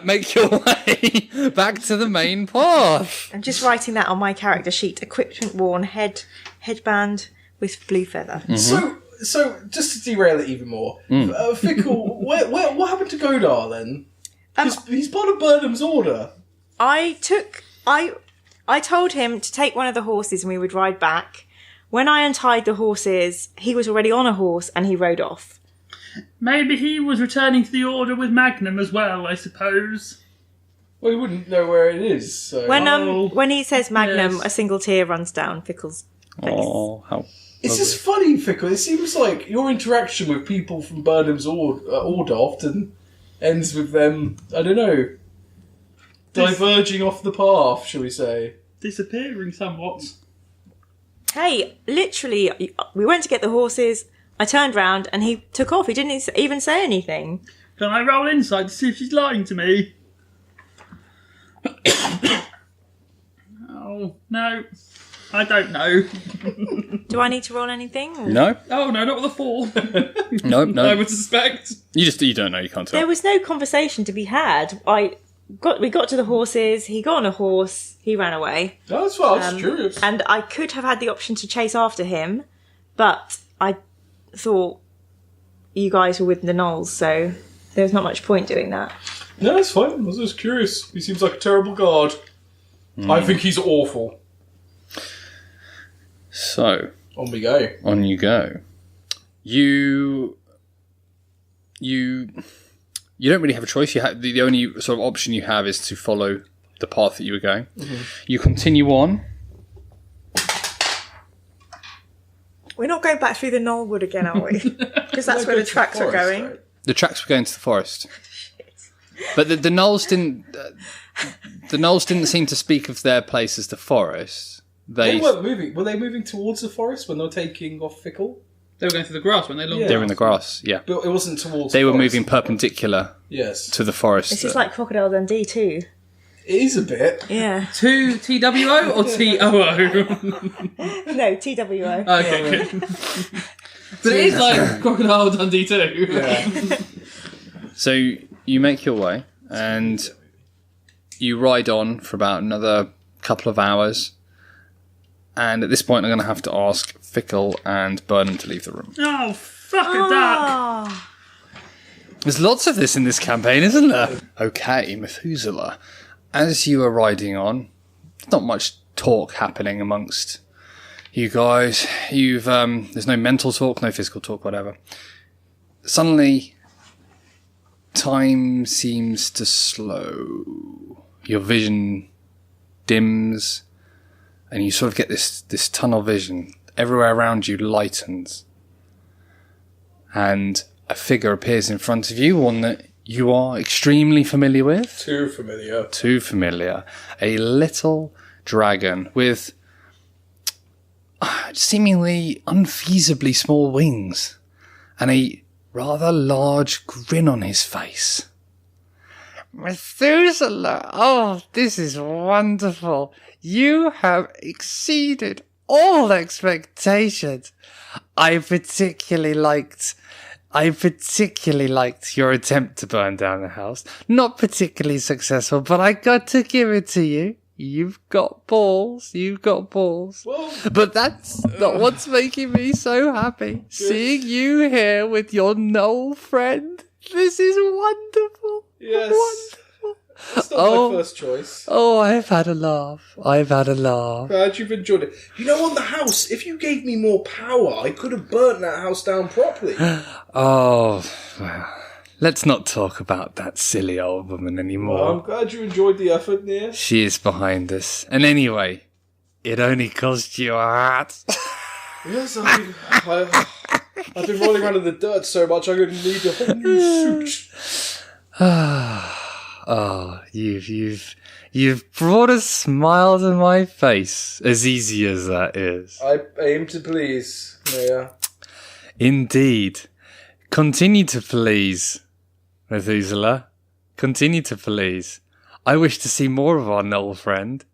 D: make your way back to the main path.
E: I'm just writing that on my character sheet. Equipment worn, headband with blue feather.
F: So just to derail it even more, Fickle, what happened to Godar then? He's part of Burnham's order.
E: I told him to take one of the horses and we would ride back. When I untied the horses, he was already on a horse and he rode off.
G: Maybe he was returning to the order with Magnum as well, I suppose.
F: Well, he wouldn't know where it is. So.
E: When he says Magnum,
G: yes.
E: a single tear runs down Fickle's face.
D: Oh, how...
F: It's just funny, Fickle. It seems like your interaction with people from Burnham's order often ends with them, I don't know, diverging off the path, shall we say.
G: Disappearing somewhat.
E: Hey, literally, we went to get the horses. I turned round and he took off. He didn't even say anything.
G: Can I roll inside to see if she's lying to me? Oh, no. I don't know.
E: Do I need to roll anything? Or?
D: No,
G: Oh, no, not with a 4.
D: no,
G: I
D: no.
G: would suspect.
D: You don't know. You can't tell.
E: There was no conversation to be had. We got to the horses. He got on a horse. He ran away.
F: That's fine. I was curious.
E: And I could have had the option to chase after him, but I thought you guys were with the Gnolls, so there's not much point doing that.
F: No, it's fine. I was just curious. He seems like a terrible guard. I think he's awful.
D: So
F: On we go.
D: on you go. You don't really have a choice. You have the only sort of option you have is to follow the path that you were going. You continue on.
E: We're not going back through the Knollwood again, are we? Because that's where the tracks are going.
F: Right?
D: The tracks were going to the forest, but the Gnolls didn't. The Gnolls didn't seem to speak of their place as the forest.
F: They weren't moving. Were they moving towards the forest when they were taking off Fickle?
G: They were going through the grass when they launched.
D: They were in the grass. Yeah,
F: But it wasn't towards
D: they
F: the
D: were
F: forest.
D: moving perpendicular
F: Yes.
D: to the forest.
E: This is like Crocodile Dundee too.
F: It is a bit.
E: Yeah.
G: To TWO or TOO?
E: No, TWO.
G: Okay, good. But it is like Crocodile Dundee too.
F: Yeah.
D: So you make your way and you ride on for about another couple of hours. And at this point, I'm going to have to ask Fickle and Burnham to leave the room.
G: Oh, fuck a duck.
E: Oh,
D: There's lots of this in this campaign, isn't there? Okay, Methuselah. As you are riding on, there's not much talk happening amongst you guys. There's no mental talk, no physical talk, whatever. Suddenly, time seems to slow. Your vision dims, and you sort of get this tunnel vision. Everywhere around you lightens. And a figure appears in front of you, one that you are extremely familiar with.
F: Too familiar.
D: Too familiar. A little dragon with seemingly unfeasibly small wings and a rather large grin on his face. Methuselah, oh, this is wonderful. You have exceeded all expectations. I particularly liked your attempt to burn down the house. Not particularly successful, but I got to give it to you. You've got balls.
F: Well,
D: But that's not what's making me so happy. Seeing you here with your Gnoll friend. This is wonderful.
F: yes.
D: Wonderful.
F: It's not my first choice.
D: Oh, I've had a laugh.
F: Glad you've enjoyed it. You know, on the house, if you gave me more power, I could have burnt that house down properly.
D: Oh, well, let's not talk about that silly old woman anymore.
F: Well, I'm glad you enjoyed the effort, Nia.
D: She is behind us. And anyway, it only cost you a hat.
F: Yes, I've been rolling around in the dirt so much I'm going to need a whole new suit.
D: Oh, you've brought a smile to my face, as easy as that is.
F: I aim to please, Nia.
D: Indeed. Continue to please, Methuselah. Continue to please. I wish to see more of our Gnoll friend.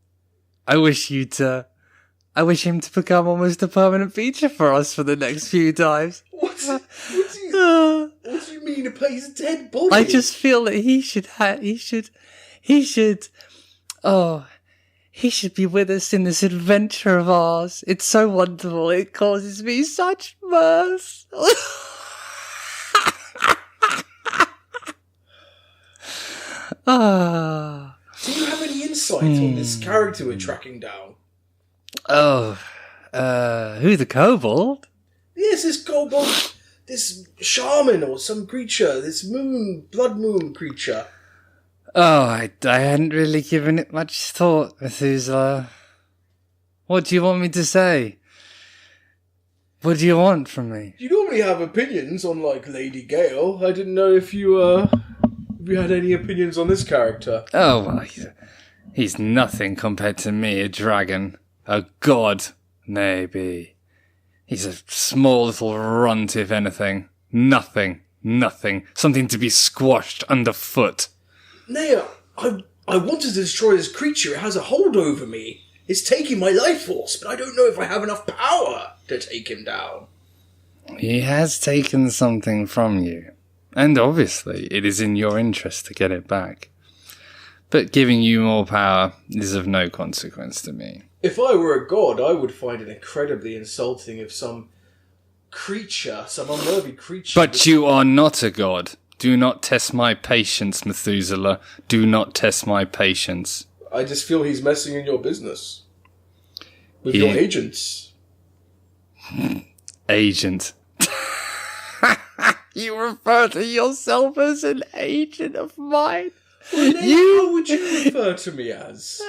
D: I wish him to become almost a permanent feature for us for the next few times.
F: What do you mean? It plays a dead body?
D: I just feel that he should be with us in this adventure of ours. It's so wonderful. It causes me such mirth.
F: Do you have any insight on this character we're tracking down?
D: Who, the kobold?
F: Yes, this kobold, this shaman or some creature, this blood moon creature.
D: Oh, I hadn't really given it much thought, Methuselah. What do you want me to say? What do you want from me?
F: You normally have opinions on, like, Lady Gale. I didn't know if you had any opinions on this character.
D: Oh, well, he's nothing compared to me, a dragon. A god, maybe.
H: He's a small little runt, if anything. Nothing. Something to be squashed underfoot.
F: Nea, I wanted to destroy this creature. It has a hold over me. It's taking my life force, but I don't know if I have enough power to take him down.
H: He has taken something from you. And obviously, it is in your interest to get it back. But giving you more power is of no consequence to me.
F: If I were a god, I would find it incredibly insulting if some creature, some unworthy creature...
H: But you are not a god. Do not test my patience, Methuselah. Do not test my patience.
F: I just feel he's messing in your business. With your agents.
H: Agent. You refer to yourself as an agent of mine?
F: How would you refer to me as?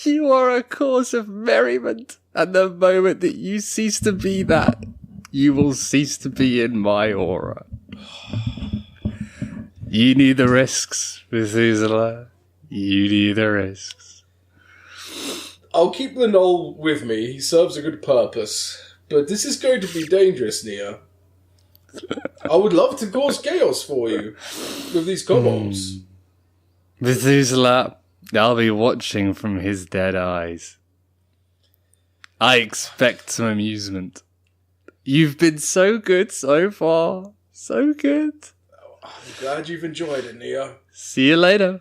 H: You are a cause of merriment, and the moment that you cease to be that, you will cease to be in my aura. You need the risks, Methuselah. You need the risks.
F: I'll keep the Gnoll with me. He serves a good purpose. But this is going to be dangerous, Nia. I would love to cause chaos for you with these kobolds.
H: Methuselah, I'll be watching from his dead eyes. I expect some amusement. You've been so good so far. So good.
F: I'm glad you've enjoyed it, Nia.
H: See you later.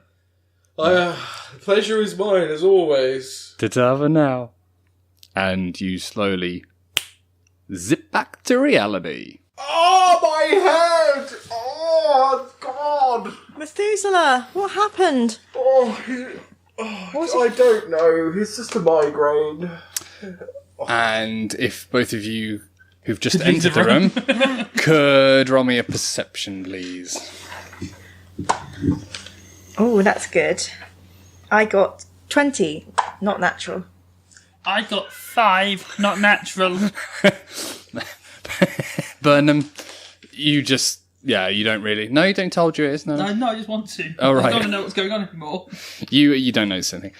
F: The pleasure is mine, as always.
H: Ta-ta for now. And you slowly zip back to reality.
F: Oh, my head! Oh, God!
E: Methuselah, what happened?
F: I don't know. It's just a migraine.
H: And if both of you who've just entered the room could roll me a perception, please.
E: Oh, that's good. I got 20, not natural.
G: I got 5, not natural.
H: Burnham, you just... Yeah, you don't really... No, you don't told you it is, no?
G: No, I just want to.
H: Oh, right.
G: I don't know what's going on anymore.
H: You don't notice anything.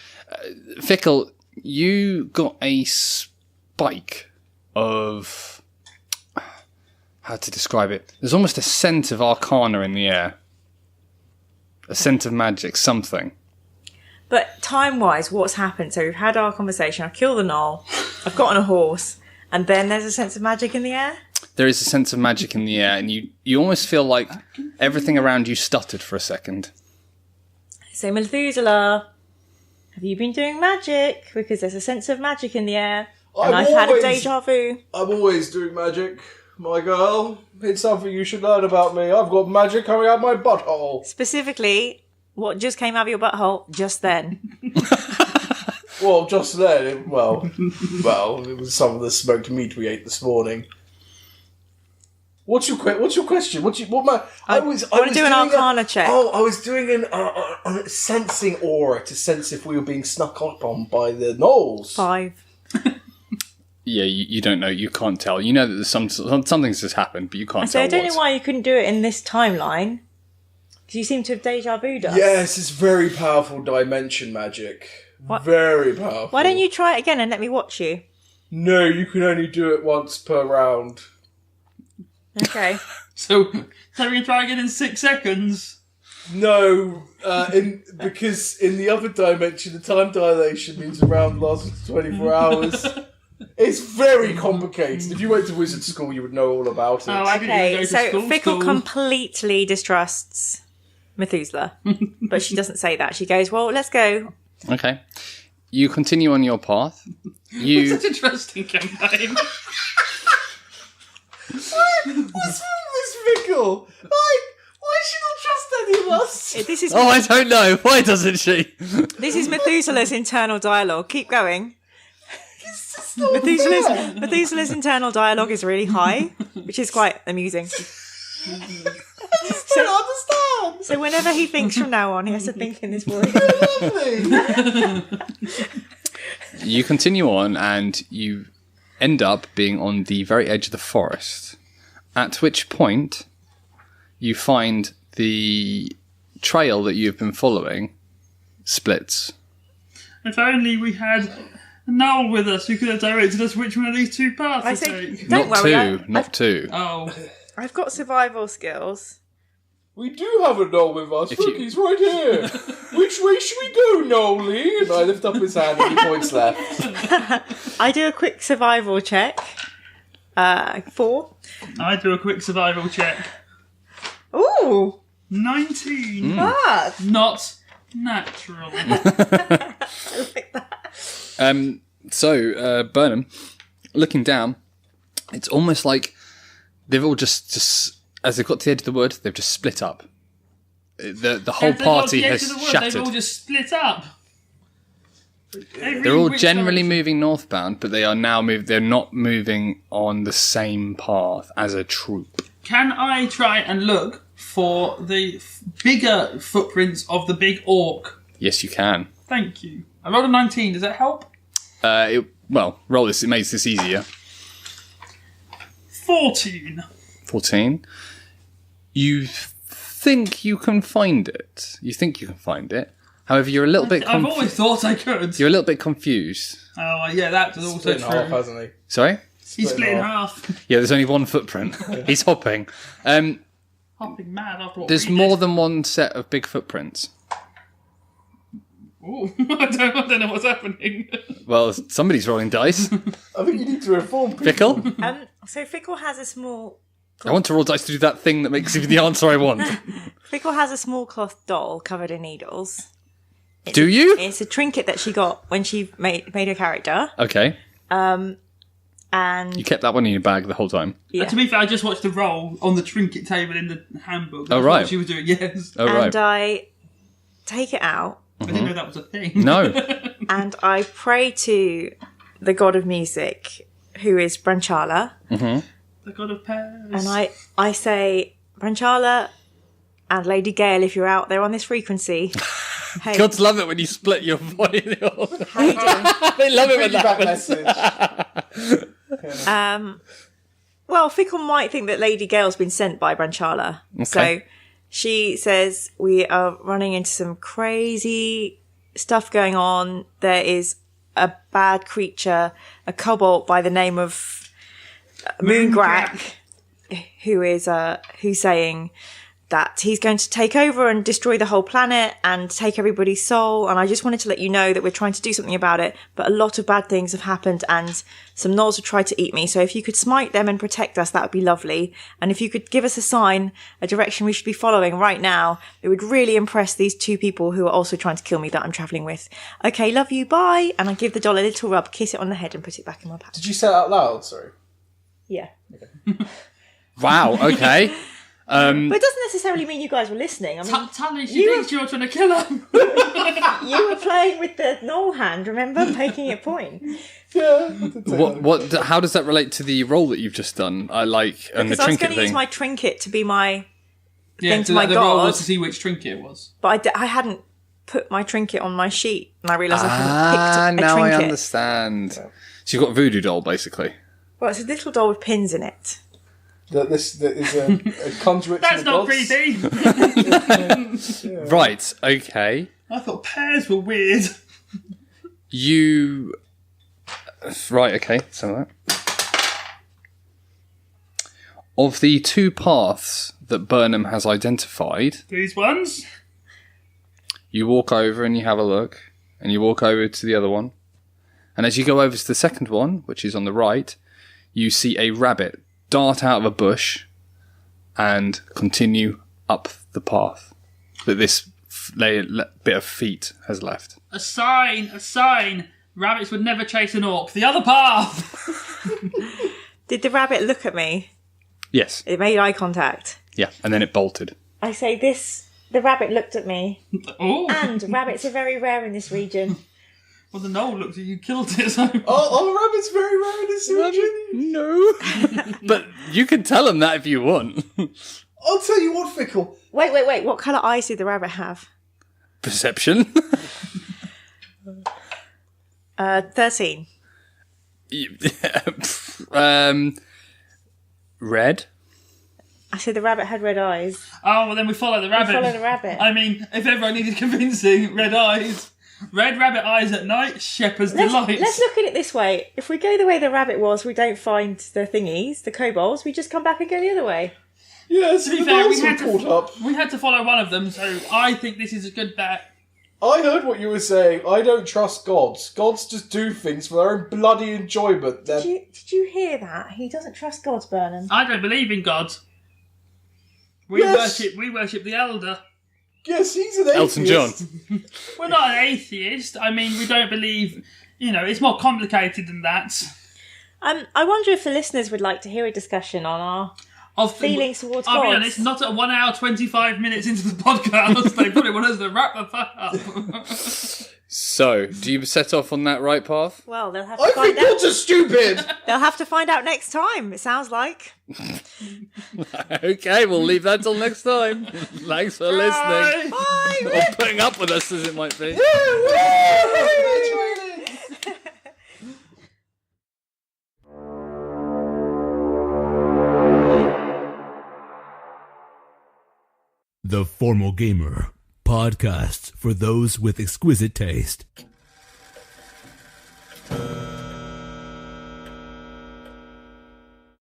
H: Fickle, you got a spike of... How to describe it? There's almost a scent of arcana in the air. A scent of magic, something.
E: But time-wise, what's happened? So we've had our conversation. I've killed the Gnoll. I've gotten a horse. And then there's a sense of magic in the air?
H: There is a sense of magic in the air, and you almost feel like everything around you stuttered for a second.
E: So Methuselah, have you been doing magic? Because there's a sense of magic in the air. And I've had a deja vu.
F: I'm always doing magic, my girl. It's something you should learn about me. I've got magic coming out my butthole.
E: Specifically, what just came out of your butthole just then?
F: Well, just then, it was some of the smoked meat we ate this morning. What's your question?
E: I want to do an arcana check.
F: Oh, I was doing a sensing aura to sense if we were being snuck up on by the Gnolls.
E: 5.
H: Yeah, you don't know. You can't tell. You know that there's something's just happened, but you can't tell.
E: I don't know why you couldn't do it in this timeline. Because you seem to have deja vu'd us.
F: Yes, it's very powerful dimension magic.
E: What?
F: Very powerful.
E: Why don't you try it again and let me watch you?
F: No, you can only do it once per round.
E: Okay.
G: So we can try again in 6 seconds?
F: No, because in the other dimension, the time dilation means a round lasts 24 hours. It's very complicated. If you went to wizard school, you would know all about it.
G: Oh, I didn't even go to
E: so
G: school.
E: Fickle completely distrusts Methuselah. But she doesn't say that. She goes, well, let's go.
H: Okay. You continue on your path.
G: It's such an interesting campaign.
F: What's wrong with this Fickle? Why should I trust any of us?
E: This is
H: I don't know. Why doesn't she?
E: This is Methuselah's internal dialogue. Keep going. Methuselah's internal dialogue is really high, which is quite amusing.
F: I just don't understand.
E: So whenever he thinks from now on, he has to think in this voice.
H: You continue on, and you end up being on the very edge of the forest, at which point you find the trail that you've been following splits.
G: If only we had Gnoll with us who could have directed us which one of these two paths
E: I
G: to
E: say,
G: take.
E: don't
D: Not
E: worry.
D: two. Not two.
G: Oh.
E: I've got survival skills.
F: We do have a Gnoll with us.
D: If
F: Look,
D: you-
F: he's right here. Which way should we go, Nolly? And I lift up his hand and he points left.
E: I do a quick survival check. 4.
G: I do a quick survival check.
E: Ooh!
G: 19.
E: Fuck!
G: Not natural.
D: So, Burnham, looking down, it's almost like they've all just as they've got to the edge of the wood, they've just split up. The whole
G: If they've got
D: party
G: the edge
D: has
G: of the wood,
D: shattered.
G: They've all just split up.
D: They're all generally moving northbound, but they are now they're not moving on the same path as a troop.
G: Can I try and look for the bigger footprints of the big orc?
D: Yes, you can.
G: Thank you. I rolled a 19. Does that help?
D: Roll this. It makes this easier.
G: 14.
D: 14. You think you can find it. However, you're a little bit
G: I've always thought I could.
D: You're a little bit confused.
G: Oh, yeah, that's also
F: Split in half,
G: true.
F: hasn't he?
D: Sorry?
G: He's split in half.
D: Yeah, there's only one footprint. He's hopping.
G: Hopping mad after what
D: There's
G: we
D: more
G: did.
D: than one set of big footprints.
G: Ooh, I don't know what's happening.
D: Well, somebody's rolling dice.
F: I think you need to reform people.
D: Fickle?
E: So Fickle has a small...
D: I want to roll dice to do that thing that makes you the answer I want.
E: Fickle has a small cloth doll covered in needles.
D: Do you?
E: It's a trinket that she got when she made her character.
D: Okay.
E: And
D: You kept that one in your bag the whole time.
E: yeah.
G: To be fair, I just watched the roll on the trinket table in the handbook.
D: Oh,
G: That's
D: right.
G: what she was doing, yes.
D: Oh, right.
E: And I take it out
G: I didn't know that was a thing.
D: No.
E: and I pray to the god of music, who is Branchala.
G: The god of pears.
E: And I say, Branchala and Lady Gale, if you're out there on this frequency, hey,
D: Gods love it when you split your voice.
E: how you doing?
D: They love it when that
F: Feedback
D: happens.
F: message.
E: Well, Fickle might think that Lady Gale's been sent by Branchala. So she says, we are running into some crazy stuff going on. There is a bad creature, a kobold by the name of Moongrak, who's saying that he's going to take over and destroy the whole planet and take everybody's soul. And I just wanted to let you know that we're trying to do something about it. But a lot of bad things have happened and some Gnolls have tried to eat me. So if you could smite them and protect us, that would be lovely. And if you could give us a sign, a direction we should be following right now, it would really impress these two people who are also trying to kill me that I'm travelling with. Okay, love you, bye. And I give the doll a little rub, kiss it on the head and put it back in my pack.
F: Did you say it out loud? Sorry.
E: Yeah.
D: Wow, okay.
E: But it doesn't necessarily mean you guys were listening. I mean,
G: Tally, she thinks you're trying to kill her.
E: you were playing with the Gnoll hand, remember? Making it point.
D: How does that relate to the role that you've just done? And the
E: Because I was
D: trinket
E: going to use
D: thing.
E: my trinket to be my
G: Yeah,
E: thing to
G: so
E: my
G: the roll
E: god,
G: was to see which trinket it was.
E: but I hadn't put my trinket on my sheet, and I realised I hadn't picked a
D: now
E: trinket.
D: I understand. So you've got Voodoo Doll, basically.
E: Well, it's a little doll with pins in it.
F: That is a conduit
G: That's
F: to the
G: not
F: gods.
G: creepy.
D: Right, okay.
G: I thought pears were weird.
D: You... Right, okay, so that. Of the two paths that Burnham has identified,
G: These ones.
D: you walk over and you have a look, and you walk over to the other one. And as you go over to the second one, which is on the right, you see a rabbit dart out of a bush and continue up the path that this bit of feet has left.
G: A sign, a sign. Rabbits would never chase an orc. The other path.
E: Did the rabbit look at me?
D: Yes.
E: It made eye contact.
D: Yeah, and then it bolted.
E: I say this. The rabbit looked at me,
G: Oh.
E: and rabbits are very rare in this region.
G: Well, the Gnoll looked at you, killed it. So.
F: Oh, rabbit's very rare in this region.
D: No. But you can tell him that if you want.
F: I'll tell you what, Fickle.
E: Wait. What colour eyes did the rabbit have?
D: Perception.
E: 13.
D: Red.
E: I said the rabbit had red eyes.
G: Oh, well, then we follow the rabbit.
E: Follow the rabbit.
G: I mean, if everyone needed convincing, red eyes. Red rabbit eyes at night, shepherd's delight.
E: Let's look at it this way. If we go the way the rabbit was, we don't find the thingies, the kobolds, we just come back and go the other way.
F: Yes,
G: To be
F: the
G: fair,
F: Gnolls were caught up.
G: we had to follow one of them, so I think this is a good bet.
F: I heard what you were saying. I don't trust gods. Gods just do things for their own bloody enjoyment.
E: Did you hear that? He doesn't trust gods, Burnham.
G: I don't believe in gods. We worship the elder.
F: Yes, he's an atheist.
D: Elton John.
G: We're not an atheist. I mean, we don't believe. It's more complicated than that.
E: I wonder if the listeners would like to hear a discussion on our feelings towards
G: I'll
E: gods.
G: be honest, not at 1 hour 25 minutes into the podcast. They probably want us to wrap the fuck up.
D: So, do you set off on that right path?
E: Well, they'll have to
F: I
E: find
F: think
E: out.
F: gods are stupid!
E: They'll have to find out next time, it sounds like.
D: Okay, we'll leave that till next time. Thanks for listening.
E: Bye!
D: Or putting up with us, as it might be.
A: The Formal Gamer, podcasts for those with exquisite taste.